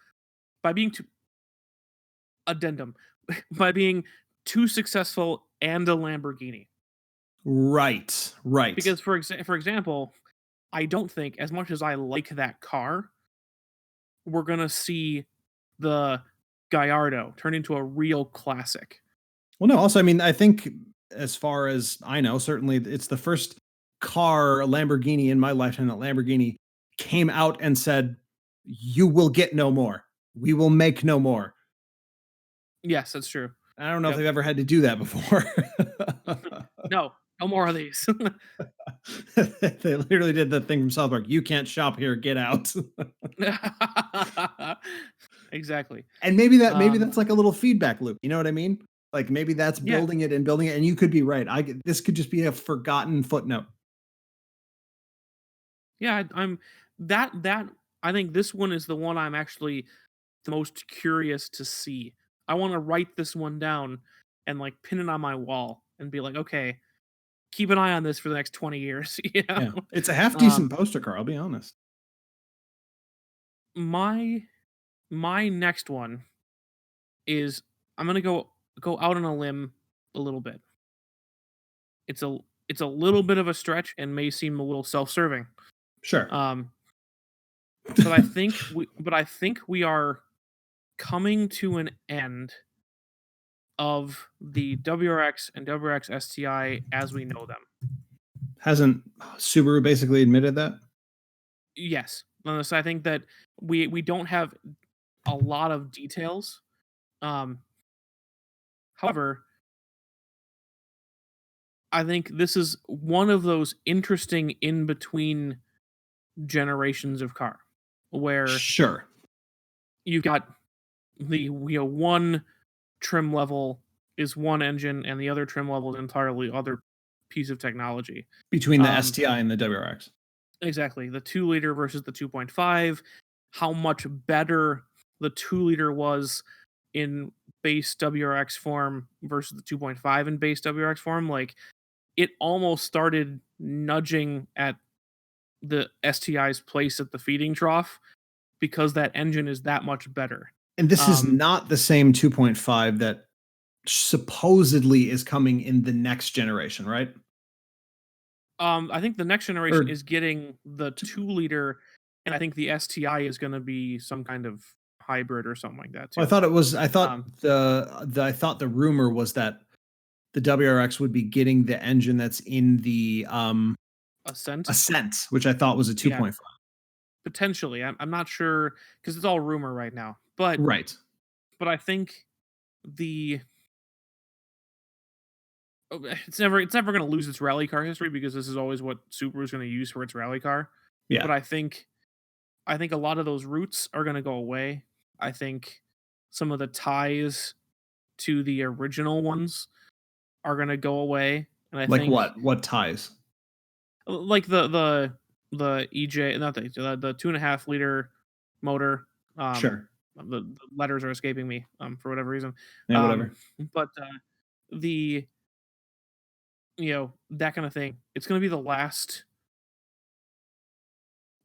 by being too addendum, by being too successful and a Lamborghini. Right. Because for example, I don't think, as much as I like that car, we're gonna see the Gallardo turn into a real classic. Well, no, also, I mean, I think as far as I know, certainly it's the first car, a Lamborghini in my lifetime, that Lamborghini came out and said, "You will get no more. We will make no more." Yes, that's true. I don't know if Yep. they've ever had to do that before. No more of these. They literally did the thing from South Park. You can't shop here. Get out. Exactly. And maybe Um, that's like a little feedback loop. You know what I mean? Like maybe that's yeah, building it and building it. And you could be right. This could just be a forgotten footnote. yeah. I'm that. I think this one is the one I'm actually the most curious to see. I want to write this one down and like pin it on my wall and be like, okay, keep an eye on this for the next 20 years. You know? Yeah. It's a half decent Um, poster car, I'll be honest. my my next one is I'm gonna go out on a limb a little bit. It's a little bit of a stretch and may seem a little self-serving. Sure. Um, but I think we are coming to an end of the WRX and WRX STI as we know them. Hasn't Subaru basically admitted that? Yes. So I think that we don't have a lot of details. Um, however, I think this is one of those interesting in between generations of car where Sure. you've got the one trim level is one engine and the other trim level is entirely other piece of technology. Between the STI and the WRX. Exactly. The 2-liter versus the 2.5, how much better the 2-liter was in base WRX form versus the 2.5 in base WRX form. Like it almost started nudging at the STI's place at the feeding trough because that engine is that much better. And this is Um, not the same 2.5 that supposedly is coming in the next generation, right? I think the next generation Or is getting the 2-liter, and I think the STI is going to be some kind of hybrid or something like that well, too. I thought Um, I thought the rumor was that the WRX would be getting the engine that's in the Ascent, Ascent, which I thought was a yeah, 2.5. potentially. I'm not sure because it's all rumor right now, but Right. I think the it's never going to lose its rally car history because this is always what Subaru is going to use for its rally car. Yeah. But I think a lot of those roots are going to go away. I think some of the ties to the original ones are going to go away, and I Like think what? What ties? like the EJ, not the 2.5 liter motor. Um, Sure. the letters are escaping me for whatever reason. Yeah, Um, whatever. but the that kind of thing. It's going to be the last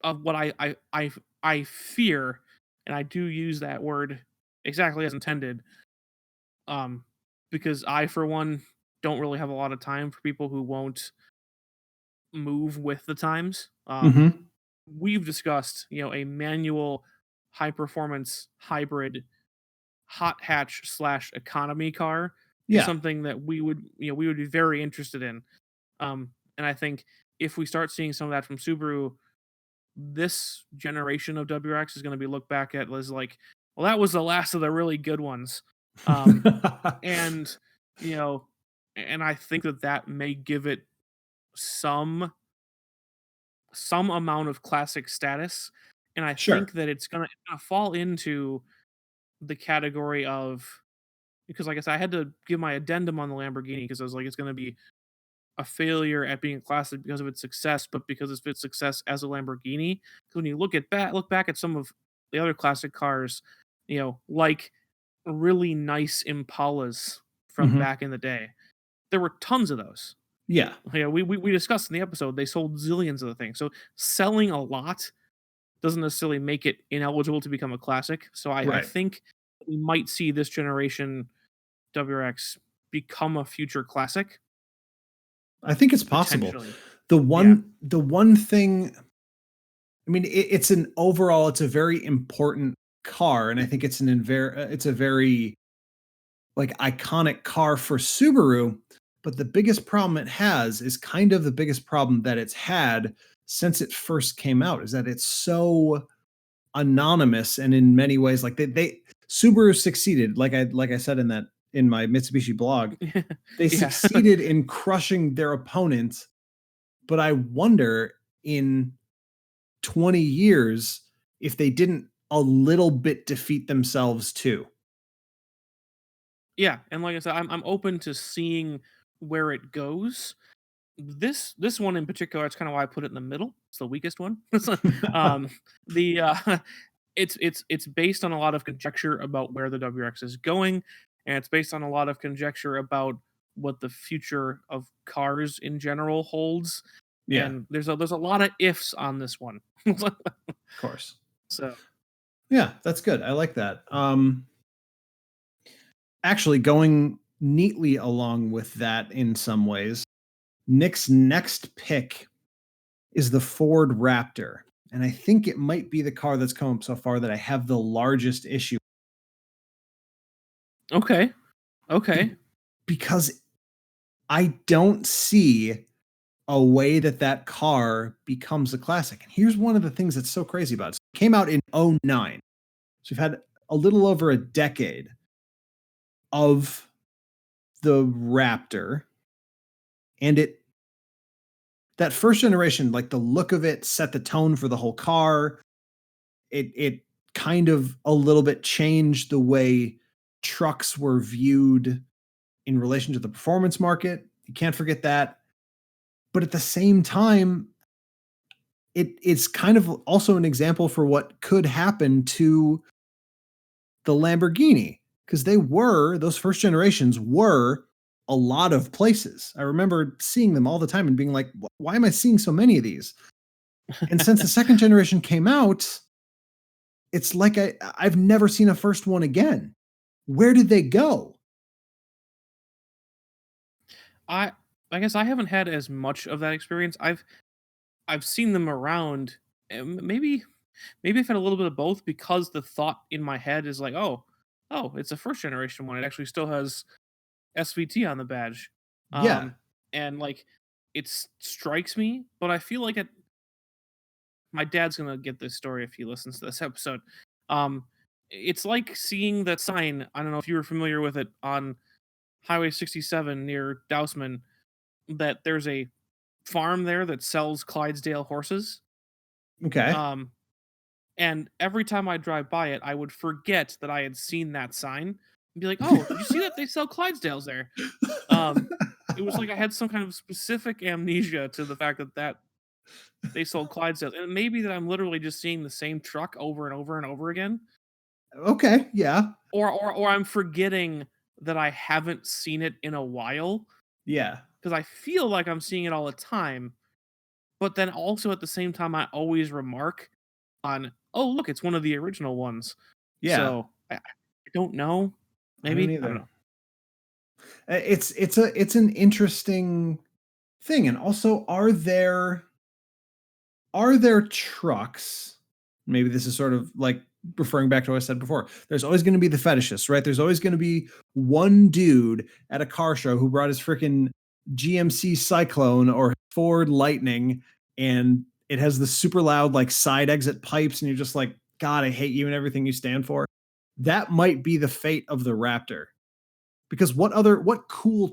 of what I fear, and I do use that word exactly as intended. Um, because I, for one, don't really have a lot of time for people who won't move with the times. Mhm. We've discussed, a manual, high performance hybrid, hot hatch slash economy car is Yeah. something that we would be very interested in. And I think if we start seeing some of that from Subaru, this generation of WRX is going to be looked back at as like, well, that was the last of the really good ones. Um, and you know, and I think that may give it some amount of classic status, and I Sure. think that it's gonna fall into the category of because like I said, I had to give my addendum on the Lamborghini because I was like, it's gonna be a failure at being classic because of its success, but because of its success as a Lamborghini. Because when you look back at some of the other classic cars, like really nice Impalas from Mhm. back in the day, there were tons of those. Yeah. Yeah, we discussed in the episode they sold zillions of the things. So selling a lot doesn't necessarily make it ineligible to become a classic. So I Right. think we might see this generation WRX become a future classic I think it's possible. potentially. Yeah. The one thing, I mean, it's an overall, it's a very important car, and I think it's a very like iconic car for Subaru. But the biggest problem it has is kind of the biggest problem that it's had since it first came out, is that it's so anonymous, and in many ways, like they Subaru succeeded, like I said in my Mitsubishi blog, they Yeah. succeeded in crushing their opponent. But I wonder in 20 years if they didn't a little bit defeat themselves too. Yeah, and like I said, I'm open to seeing where it goes. This one in particular, that's kind of why I put it in the middle. It's the weakest one. um, the it's based on a lot of conjecture about where the WRX is going, and it's based on a lot of conjecture about what the future of cars in general holds. Yeah, And there's a lot of ifs on this one. of course. So Yeah, that's good. I like that. Actually, going neatly along with that in some ways, Nick's next pick is the Ford Raptor. And I think it might be the car that's come up so far that I have the largest issue okay, okay. because I don't see a way that that car becomes a classic. And here's one of the things that's so crazy about it. It came out in '09. So we've had a little over a decade of the Raptor, and that first generation, like the look of it set the tone for the whole car. It kind of a little bit changed the way trucks were viewed in relation to the performance market. You can't forget that. But at the same time, it's kind of also an example for what could happen to the Lamborghini, because those first generations were a lot of places. I remember seeing them all the time and being like, why am I seeing so many of these? And since the second generation came out, it's like I've never seen a first one again. Where did they go? I I guess I haven't had as much of that experience. I've seen them around. Maybe I've had a little bit of both, because the thought in my head is like, oh, it's a first generation one. It actually still has SVT on the badge. Yeah. And like strikes me, but I feel like my dad's gonna get this story if he listens to this episode. Um, it's like seeing that sign. I don't know if you were familiar with it on Highway 67 near Dousman. That there's a farm there that sells Clydesdale horses. Okay. Um, and every time I drive by it, I would forget that I had seen that sign and be like, "Oh, did you see that they sell Clydesdales there?" Um, it was like I had some kind of specific amnesia to the fact that they sold Clydesdales, and maybe that I'm literally just seeing the same truck over and over and over again, Okay. Yeah. or I'm forgetting that I haven't seen it in a while, Yeah. because I feel like I'm seeing it all the time. But then also at the same time, I always remark on, "Oh, look, it's one of the original ones." Yeah. So I don't know. I don't Maybe I don't either. know. It's an interesting thing. And also, are there trucks? Maybe this is sort of like referring back to what I said before. There's always going to be the fetishists, right? There's always going to be one dude at a car show who brought his freaking GMC Cyclone or Ford Lightning, and it has the super loud like side exit pipes, and you're just like, God, I hate you and everything you stand for. That might be the fate of the Raptor. Because what cool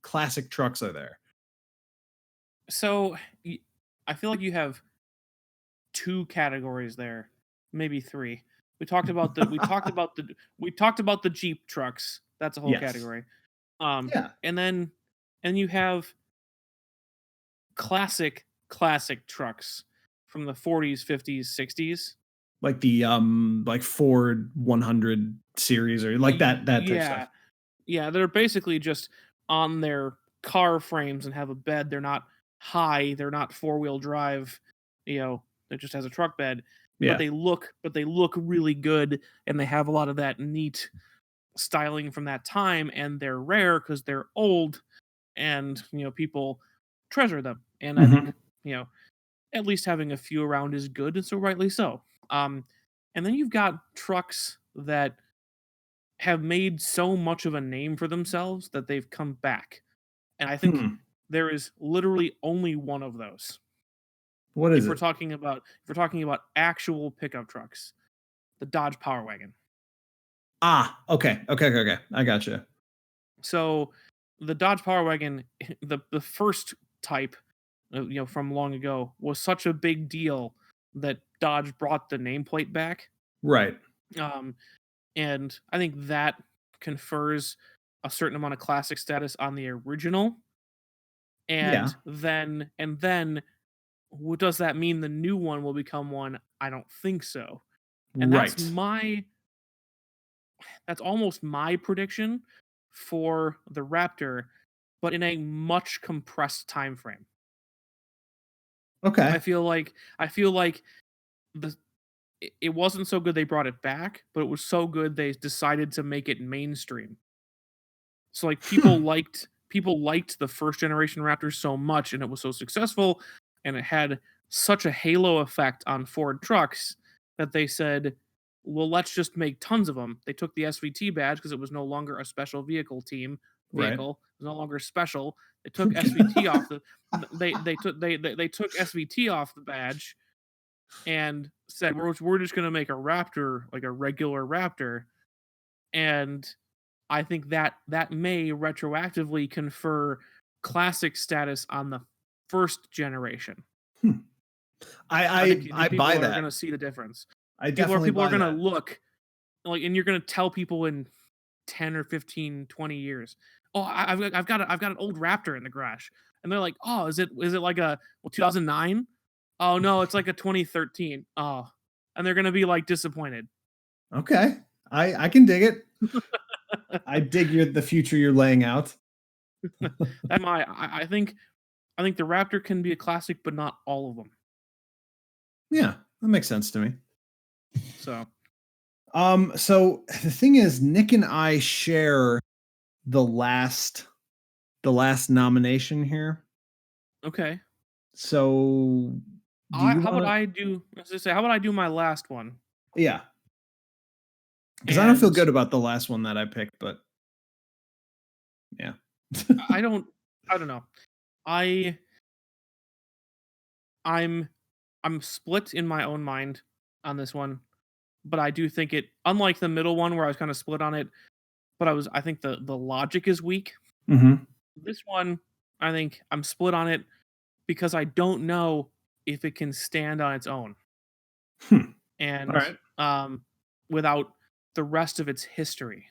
classic trucks are there? So I feel like you have two categories there, maybe three. We talked about the Jeep trucks. That's a whole Yes. category. Yeah. And then you have classic trucks from the 40s, 50s, 60s. Like the like Ford 100 series or like that type stuff. Yeah. Yeah, they're basically just on their car frames and have a bed. They're not high, they're not four-wheel drive, it just has a truck bed, but Yeah. they look really good, and they have a lot of that neat styling from that time, and they're rare because they're old, and people treasure them. And I think, Mhm. you know, at least having a few around is good, and so rightly so. And then you've got trucks that have made so much of a name for themselves that they've come back. And I think there is literally only one of those. What is If we're it? talking about actual pickup trucks, the Dodge Power Wagon. Okay. I gotcha. So the Dodge Power Wagon, the first type, from long ago, was such a big deal that Dodge brought the nameplate back. Right. And I think that confers a certain amount of classic status on the original. Yeah. And then what does that mean the new one will become one? I don't think so. And Right. that's almost my prediction for the Raptor, but in a much compressed time frame. Okay. I feel like the it wasn't so good they brought it back, but it was so good they decided to make it mainstream. So like people liked the first generation Raptor so much, and it was so successful, and it had such a halo effect on Ford trucks that they said, "Well, let's just make tons of them." They took the SVT badge because it was no longer a special vehicle team Right. vehicle. It was no longer special. They took SVT off the they took SVT off the badge and said, we're just going to make a Raptor, like a regular Raptor. And I think that may retroactively confer classic status on the first generation. I think I people buy are that. going to see the difference. I People are definitely buy going to that. look like, and you're going to tell people in 10 or 15, 20 years, "Oh, I've got an old Raptor in the garage," and they're like, "Oh, is it like a 2009? Oh no, it's like a 2013. Oh," and they're going to be like disappointed. Okay. I can dig it. I dig the future you're laying out. I think the Raptor can be a classic, but not all of them. Yeah, that makes sense to me. So So the thing is, Nick and I share the last nomination here. okay, So do you how about want to? I do? As I say, how about I do my last one? Yeah, because I don't feel And good about the last one that I picked, but yeah. I don't know. I I'm split in my own mind on this one, but I do think it, unlike the middle one where I was kind of split on it, but I think the logic is weak. Mm-hmm. This one, I think I'm split on it because I don't know if it can stand on its own All and right. without the rest of its history.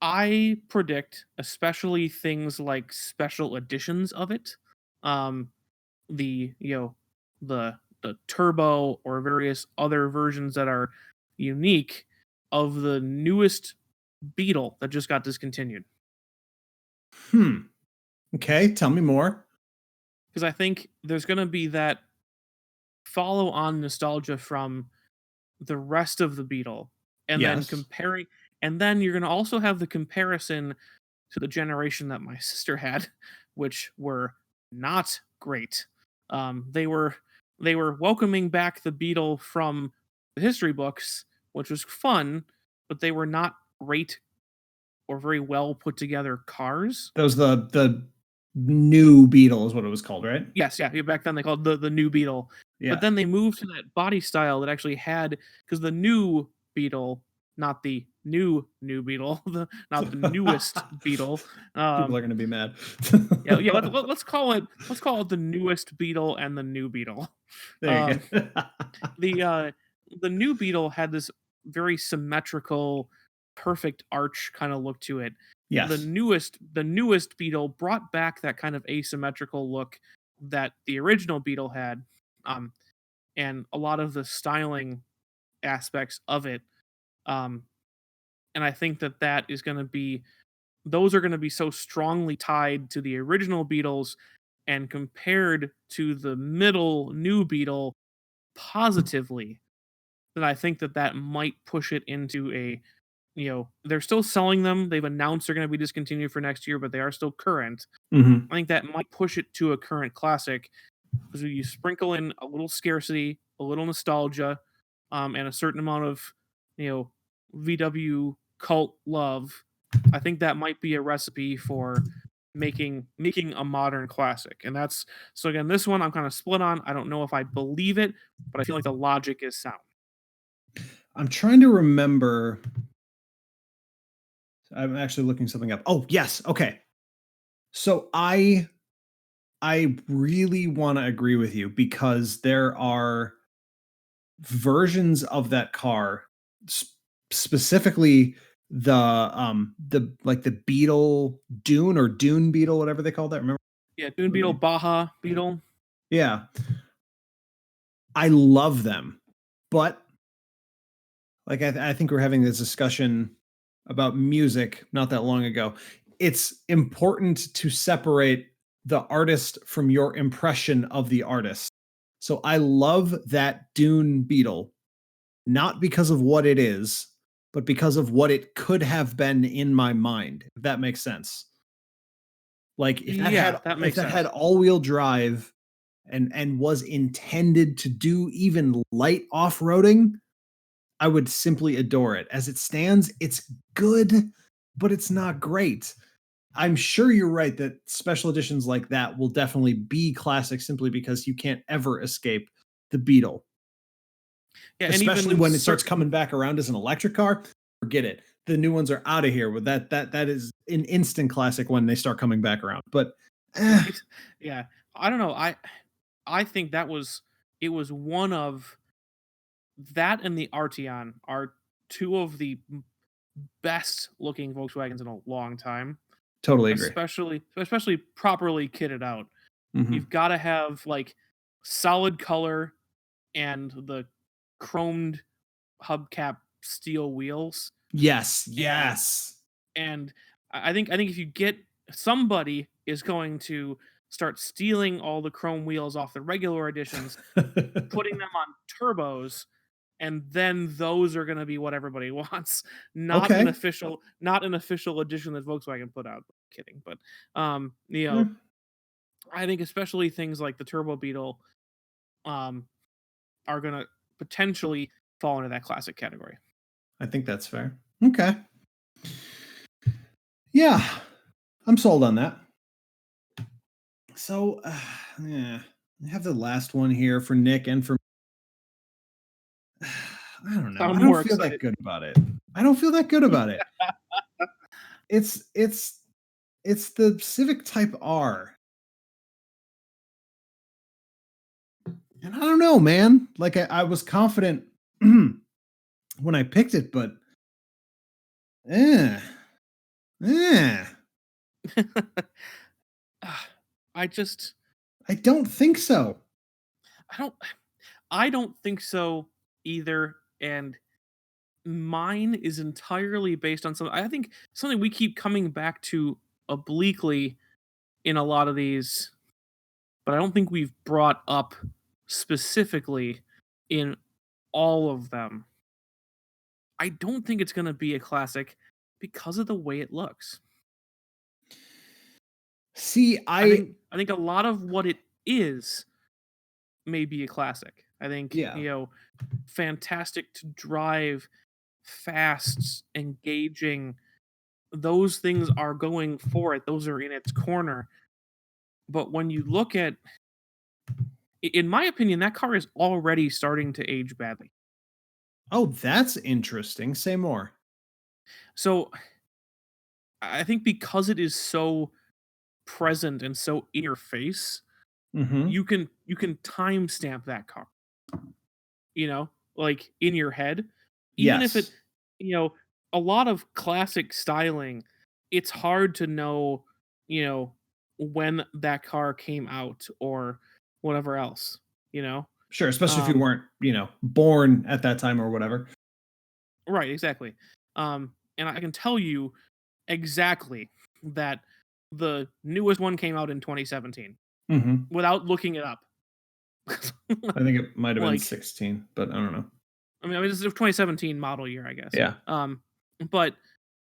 I predict, especially things like special editions of it, um, the the turbo or various other versions that are unique of the newest Beetle that just got discontinued. Okay, tell me more. Because I think there's going to be that follow on nostalgia from the rest of the Beetle, and then Yes. comparing, and then you're going to also have the comparison to the generation that my sister had, which were not great. They were welcoming back the Beetle from the history books, which was fun, but they were not great or very well put together cars. That was the new Beetle is what it was called, right? Yes, yeah. Back then they called the new Beetle, but Yeah. then they moved to that body style that actually had, because the new Beetle, not the new Beetle, not the newest Beetle. People are going to be mad. Yeah. Let's call it the newest Beetle and the new Beetle. There you go. The new Beetle had this very symmetrical, perfect arch kind of look to it. The Yes. newest Beetle brought back that kind of asymmetrical look that the original Beetle had, and a lot of the styling aspects of it. Um, and I think that is going to be, those are going to be so strongly tied to the original Beetles and compared to the middle new Beetle positively, that I think that might push it into a, they're still selling them. They've announced they're going to be discontinued for next year, but they are still current. Mm-hmm. I think that might push it to a current classic, because you sprinkle in a little scarcity, a little nostalgia, and a certain amount of, VW cult love, I think that might be a recipe for making a modern classic. And that's so again, this one I'm kind of split on. I don't know if I believe it, but I feel like the logic is sound. I'm trying to remember. I'm actually looking something up. Oh, yes. Okay. So I really want to agree with you because there are versions of that car, specifically the like the Beetle Dune or Dune Beetle, whatever they call that. Remember? Yeah, Dune Beetle, Baja Beetle. Yeah, I love them, but like I think we're having this discussion about music not that long ago. It's important to separate the artist from your impression of the artist. So I love that Dune Beetle, not because of what it is, but because of what it could have been in my mind, if that makes sense. Like Yeah, that if makes that had sense. all-wheel drive and was intended to do even light off-roading, I would simply adore it. As it stands, it's good, but it's not great. I'm sure you're right that special editions like that will definitely be classic simply because you can't ever escape the Beetle. Yeah, and Especially even when it starts certain coming back around as an electric car, forget it. The new ones are out of here with that is an instant classic when they start coming back around. But right. Yeah. I don't know. I think that was it was one of that and the Arteon are two of the best looking Volkswagens in a long time, totally agree. especially properly kitted out. Mhm. You've got to have like solid color and the chromed hubcap steel wheels Yes, and yes. I think if you get somebody is going to start stealing all the chrome wheels off the regular editions, putting them on turbos, and then those are going to be what everybody wants. Okay. Not an official edition that Volkswagen put out. Kidding, but Eh, I think especially things like the Turbo Beetle um, are going to potentially fall into that classic category. I think that's fair. Okay. Yeah, I'm sold on that. So, yeah, I have the last one here for Nick and for I don't know. I'm I don't more feel that excited. good about it. I don't feel that good about it. It's it's it's the Civic Type R. And I don't know, man. Like I was confident when I picked it, but eh, eh, I just I don't think so. I don't I don't think so either. And mine is entirely based on something I think something we keep coming back to obliquely in a lot of these, but I don't think we've brought up specifically in all of them. I don't think it's going to be a classic because of the way it looks. See, I think a lot of what it is may be a classic. I think, yeah, fantastic to drive, fast, engaging, those things are going for it. Those are in its corner. But when you look at, in my opinion, that car is already starting to age badly. oh, that's interesting. Say more. So I think because it is so present and so in your face, Mhm. you can timestamp that car. Like in your head, even if it, Yes. you know, a lot of classic styling, it's hard to know, you know, when that car came out or whatever else, you know? Sure, especially if you Um, weren't, born at that time or whatever. right, exactly. And I can tell you exactly that the newest one came out in 2017 Mhm. without looking it up. I think it might have been Like, 16, but I don't know. I mean, it's a 2017 model year, I guess. Yeah. But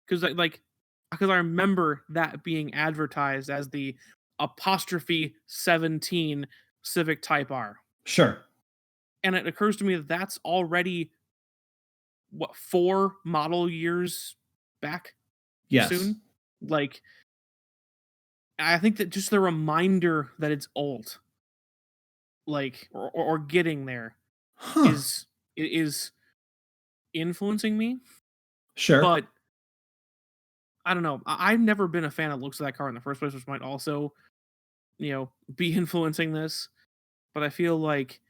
because I remember that being advertised as the apostrophe 17 Civic Type R, Sure. and it occurs to me that that's already what 4 model years back. Yes. soon. Like, I think that just the reminder that it's old, like, or getting there, Huh. is influencing me. Sure. But I don't know. I've never been a fan of the looks of that car in the first place, which might also, be influencing this. But I feel like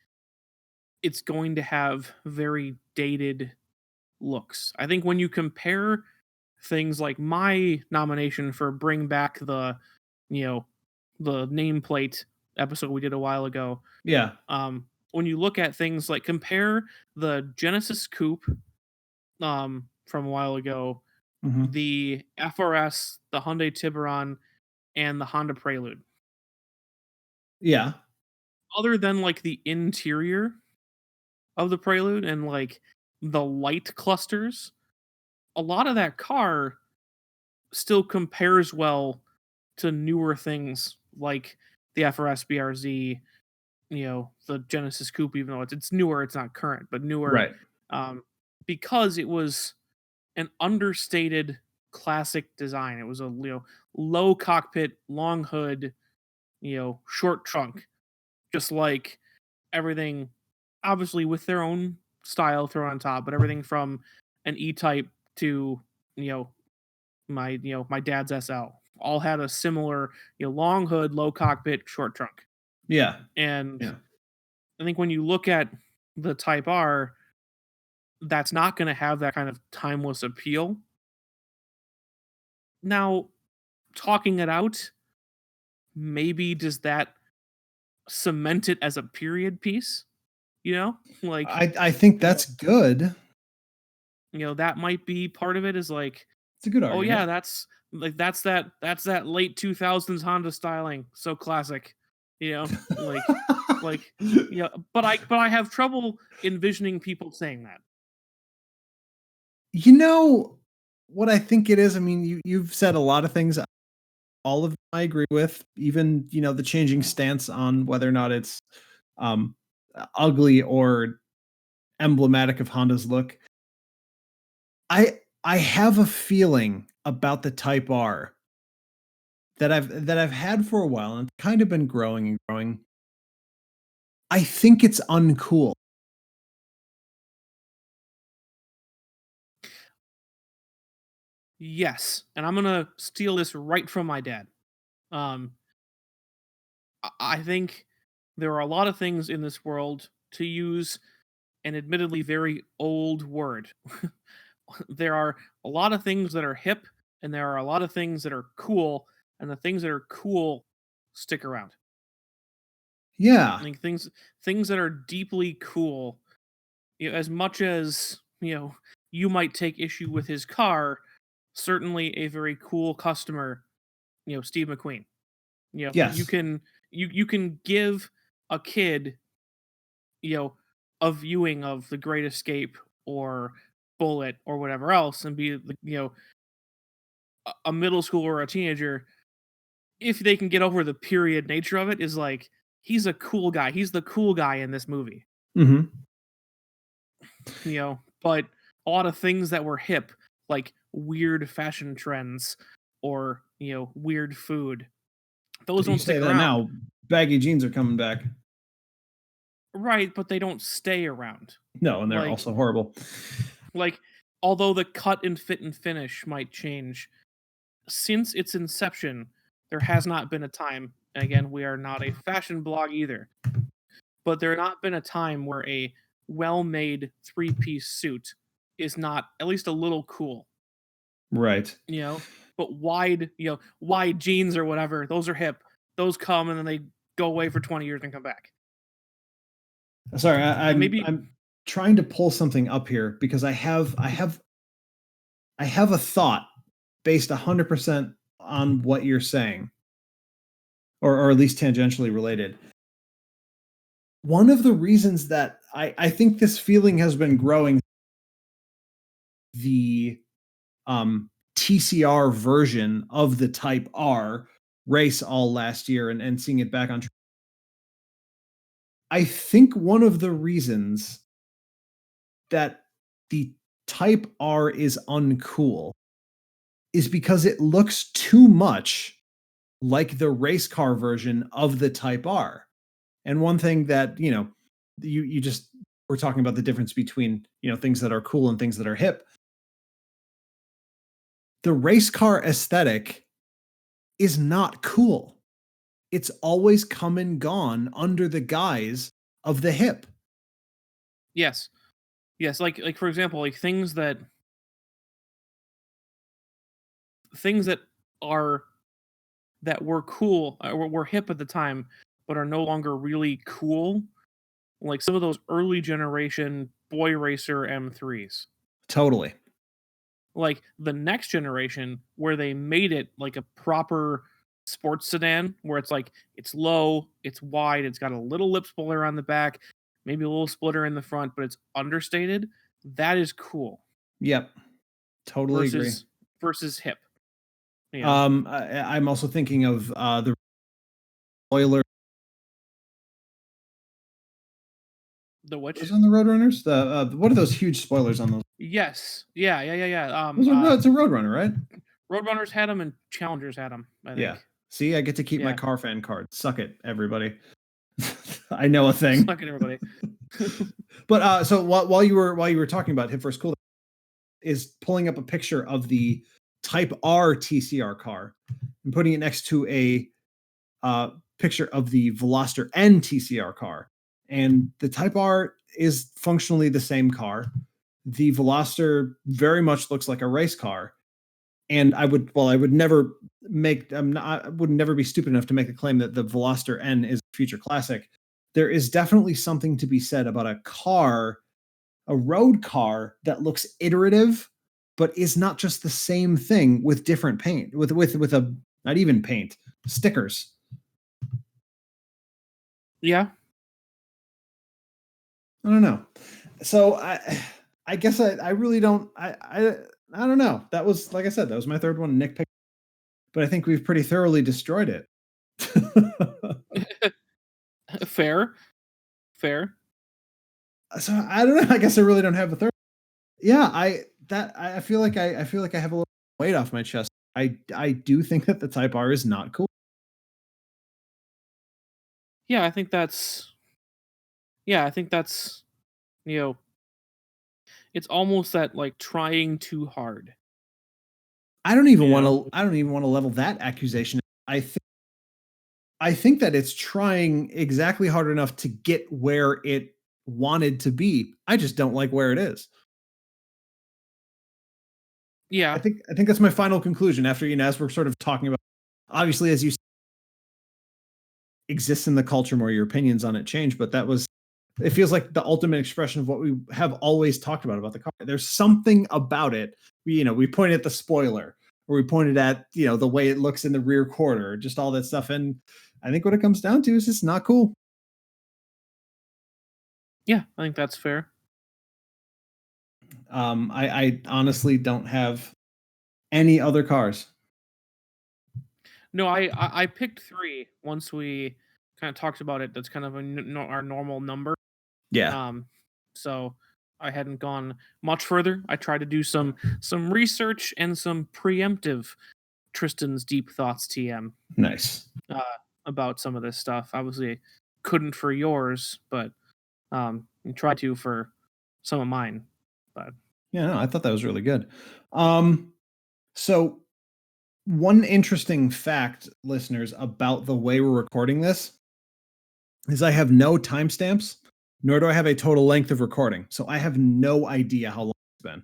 it's going to have very dated looks. I think when you compare things like my nomination for bring back you know, the nameplate episode we did a while ago, Yeah. when you look at things like compare the Genesis Coupe from a while ago, Mhm. the FRS, the Hyundai Tiburon, and the Honda Prelude. Yeah. Other than like the interior of the Prelude and like the light clusters, a lot of that car still compares well to newer things like the FRS BRZ, the Genesis Coupe, even though it's newer, it's not current, but newer, Right. um, because it was an understated classic design. It was a low cockpit, long hood, short trunk, just like everything, obviously with their own style thrown on top, but everything from an E-Type to you know my dad's SL all had a similar long hood, low cockpit, short trunk. Yeah. And Yeah. I think when you look at the Type R, that's not going to have that kind of timeless appeal. Now, talking it out, maybe does that cement it as a period piece? Like, I think you know, that's good. that might be part of it is like, It's a good oh yeah, argument. that's that late 2000s Honda styling. So classic. Like but I have trouble envisioning people saying that. You know what I think it is? I mean, you've said a lot of things. All of them I agree with. Even the changing stance on whether or not it's um, ugly or emblematic of Honda's look. I have a feeling about the Type R that I've had for a while and kind of been growing and growing. I think it's uncool. Yes, and I'm gonna steal this right from my dad. Um, I think there are a lot of things in this world, to use an admittedly very old word. There are a lot of things that are hip, and there are a lot of things that are cool, and the things that are cool stick around. Yeah. Like things that are deeply cool, as much as you might take issue with his car, certainly a very cool customer, Steve McQueen. You Yes. can you can give a kid, you know, a viewing of The Great Escape or Bullet or whatever else, and be a middle schooler or a teenager, if they can get over the period nature of it, is like, he's a cool guy. He's the cool guy in this movie. Mhm. But a lot of things that were hip, like weird fashion trends or weird food, those You don't say stick that around. now, baggy jeans are coming back. Right, but they don't stay around. No, and they're Like also horrible. like although the cut and fit and finish might change, since its inception, there has not been a time, and again, we are not a fashion blog either, but there has not been a time where a well-made three-piece suit is not at least a little cool. Right. you know but wide jeans or whatever, those are hip. Those come and then they go away for 20 years and come back. Sorry, Maybe. I'm trying to pull something up here because I have a thought based 100% on what you're saying, or at least tangentially related. One of the reasons that I think this feeling has been growing, the TCR version of the Type R race all last year and seeing it back on. I think one of the reasons that the Type R is uncool is because it looks too much like the race car version of the Type R. And one thing that, you just we're talking about the difference between, things that are cool and things that are hip. The race car aesthetic is not cool. It's always come and gone under the guise of the hip. Yes. Yes, like for example, like things that are that were cool, were hip at the time, but are no longer really cool. Like some of those early generation boy racer M3s. Totally. Like the next generation, where they made it like a proper sports sedan, where it's like it's low, it's wide, it's got a little lip spoiler on the back, maybe a little splitter in the front, but it's understated. That is cool. Yep. Totally agree. Versus hip. I'm also thinking of the spoiler. The which? Those on the Roadrunners? What are those huge spoilers on those? Yes. Yeah. It's a Roadrunner, right? Roadrunners had them and Challengers had them, I think. Yeah. See, I get to keep my car fan card. Suck it, everybody. I know a thing. Suck it, everybody. But so while you were talking about hip versus cool, is pulling up a picture of the Type R TCR car and putting it next to a picture of the Veloster N TCR car. And the Type R is functionally the same car. The Veloster very much looks like a race car. And I would never be stupid enough to make a claim that the Veloster N is a future classic. There is definitely something to be said about a road car that looks iterative, but is not just the same thing with different paint, with a not even paint, stickers. Yeah. I don't know. So I guess I really don't. I don't know. That was, like I said, that was my third one. Nick picked, but I think we've pretty thoroughly destroyed it. Fair. So I don't know. I guess I really don't have a third. Yeah, I feel like I have a little weight off my chest. I do think that the Type R is not cool. Yeah, I think that's it's almost that like trying too hard. I don't even want to level that accusation. I think that it's trying exactly hard enough to get where it wanted to be. I just don't like where it is. Yeah. I think that's my final conclusion after, as we're sort of talking about, obviously, as you exists in the culture more, your opinions on it change, but it feels like the ultimate expression of what we have always talked about the car. There's something about it. We pointed at the spoiler, or we pointed at, the way it looks in the rear quarter, just all that stuff. And I think what it comes down to is it's not cool. Yeah, I think that's fair. I honestly don't have any other cars. No, I picked 3 once we kind of talked about it. That's kind of our normal number. Yeah. So I hadn't gone much further. I tried to do some research and some preemptive Tristan's Deep Thoughts TM. Nice. About some of this stuff. Obviously, couldn't for yours, but tried to for some of mine. But yeah, no, I thought that was really good. So one interesting fact, listeners, about the way we're recording this is I have no timestamps, nor do I have a total length of recording. So I have no idea how long it's been.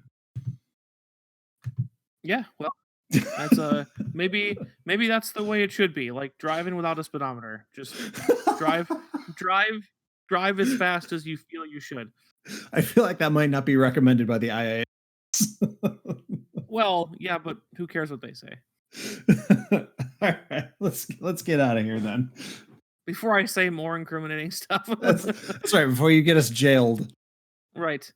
Yeah, well, that's maybe that's the way it should be. Like driving without a speedometer. Just drive as fast as you feel you should. I feel like that might not be recommended by the IAA. Well, yeah, but who cares what they say? All right, let's get out of here then. Before I say more incriminating stuff. That's right. Before you get us jailed. Right.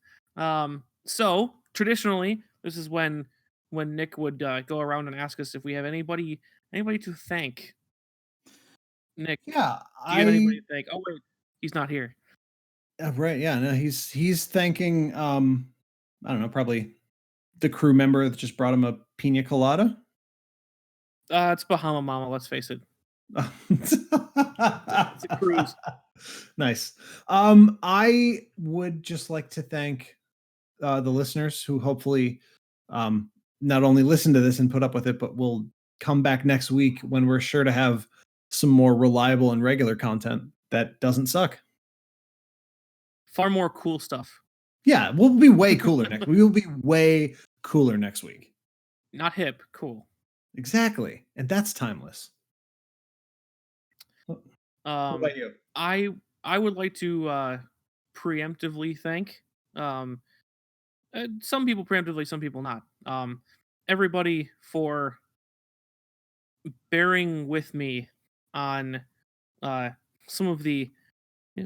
So traditionally, this is when Nick would go around and ask us if we have anybody to thank. Nick, yeah, do you have anybody to thank? Oh wait, he's not here. Right. Yeah. No, he's thanking I don't know, probably the crew member that just brought him a pina colada. It's Bahama Mama. Let's face it. It's a cruise. Nice. I would just like to thank the listeners who hopefully not only listen to this and put up with it, but will come back next week when we're sure to have some more reliable and regular content that doesn't suck. Far more cool stuff. Yeah, we'll be way cooler next. We will be way cooler next week. Not hip, cool. Exactly, and that's timeless. What about you? I would like to preemptively thank some people preemptively, some people not. Everybody for bearing with me on some of the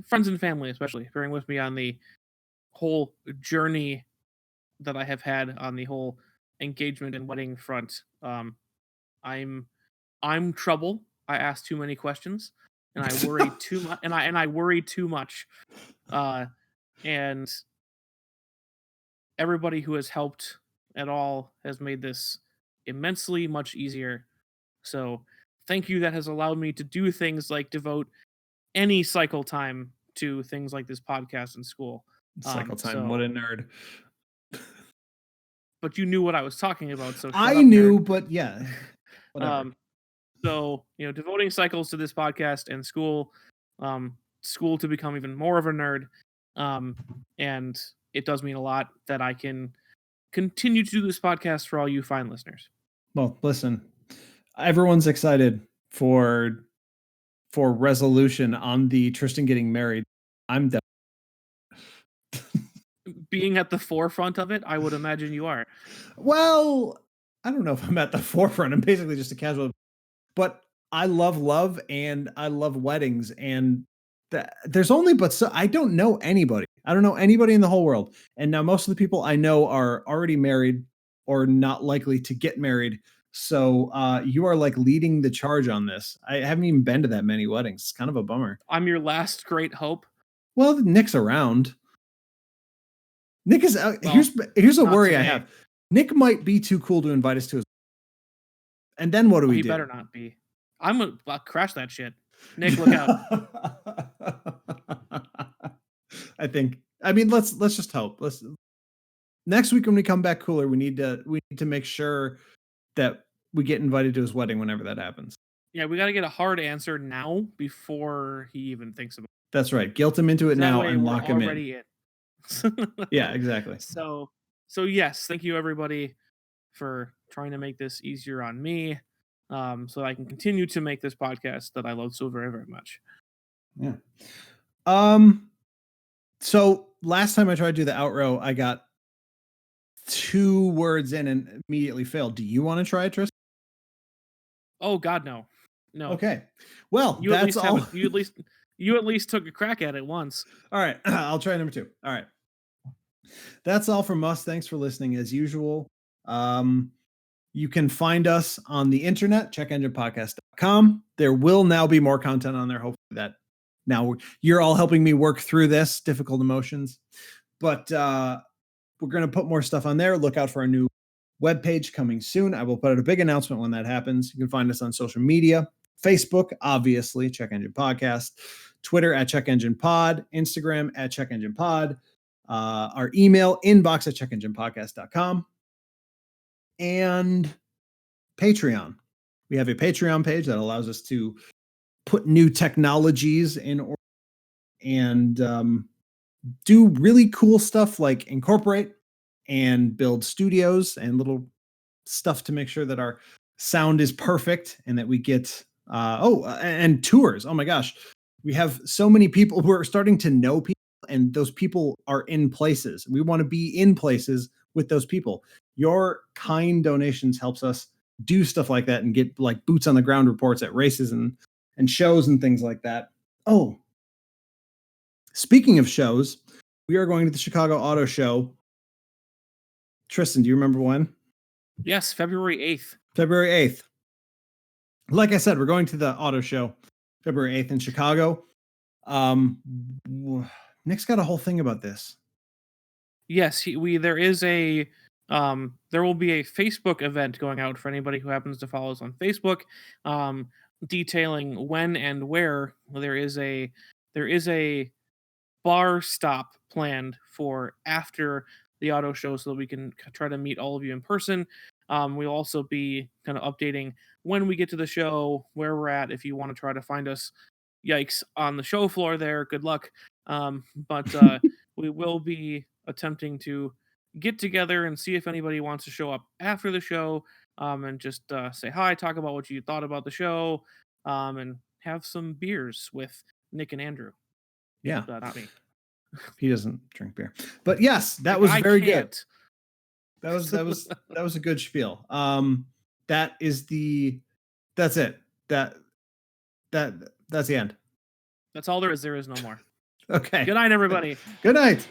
friends and family, especially bearing with me on the whole journey that I have had on the whole engagement and wedding front. I'm trouble. I ask too many questions, and I worry too much. And I worry too much. And everybody who has helped at all has made this immensely much easier. So thank you. That has allowed me to do things like devote any cycle time to things like this podcast in school. Cycle time. What a nerd. But you knew what I was talking about, so shut I up, knew, nerd. but yeah, whatever. So devoting cycles to this podcast and school, school to become even more of a nerd, and it does mean a lot that I can continue to do this podcast for all you fine listeners. Well, listen, everyone's excited for resolution on the Tristan getting married. I'm done. Being at the forefront of it, I would imagine you are. Well, I don't know if I'm at the forefront. I'm basically just a casual, but I love love and I love weddings, and there's only but so I don't know anybody. I don't know anybody in the whole world. And now most of the people I know are already married or not likely to get married. So you are like leading the charge on this. I haven't even been to that many weddings. It's kind of a bummer. I'm your last great hope. Well, Nick's around. Nick is here's a worry I have. Nick might be too cool to invite us to his. And then what do we do? He better not be. I'll crash that shit. Nick, look out. I mean, let's just hope. Next week when we come back cooler, we need to make sure that we get invited to his wedding whenever that happens. Yeah, we got to get a hard answer now before he even thinks about it. That's right. Guilt him into it now and lock him in. Yeah, exactly. So yes, thank you everybody for trying to make this easier on me, so that I can continue to make this podcast that I love so very, very much. Yeah. So last time I tried to do the outro, I got 2 words in and immediately failed. Do you want to try it, Tristan? Oh God, no. Okay. Well, you that's all. You at least took a crack at it once. All right. I'll try number 2. All right. That's all from us. Thanks for listening as usual. You can find us on the internet, checkenginepodcast.com. There will now be more content on there. Hopefully that now you're all helping me work through this difficult emotions, but we're going to put more stuff on there. Look out for our new webpage coming soon. I will put out a big announcement when that happens. You can find us on social media, Facebook, obviously, Check Engine Podcast, Twitter at Check Engine Pod, Instagram at Check Engine Pod, our email inbox at checkenginepodcast.com, and Patreon. We have a Patreon page that allows us to put new technologies in order and do really cool stuff like incorporate and build studios and little stuff to make sure that our sound is perfect and that we get and tours. Oh my gosh, we have so many people who are starting to know people, and those people are in places. We want to be in places with those people. Your kind donations helps us do stuff like that and get like boots on the ground reports at races and shows and things like that. Oh, speaking of shows, we are going to the Chicago Auto Show. Tristan, do you remember when? Yes, February 8th. February 8th. Like I said, we're going to the auto show February 8th in Chicago. Nick's got a whole thing about this. Yes, there is a There will be a Facebook event going out for anybody who happens to follow us on Facebook, detailing when and where there is a bar stop planned for after the auto show, so that we can try to meet all of you in person. We'll also be kind of updating when we get to the show, where we're at. If you want to try to find us, yikes, on the show floor there, good luck. But we will be attempting to get together and see if anybody wants to show up after the show, and just say hi, talk about what you thought about the show, and have some beers with Nick and Andrew. Yeah. Not me. He doesn't drink beer. But yes, that was very good. That was a good spiel. That's it. That's the end. That's all there is. There is no more. Okay. Good night, everybody. Good night.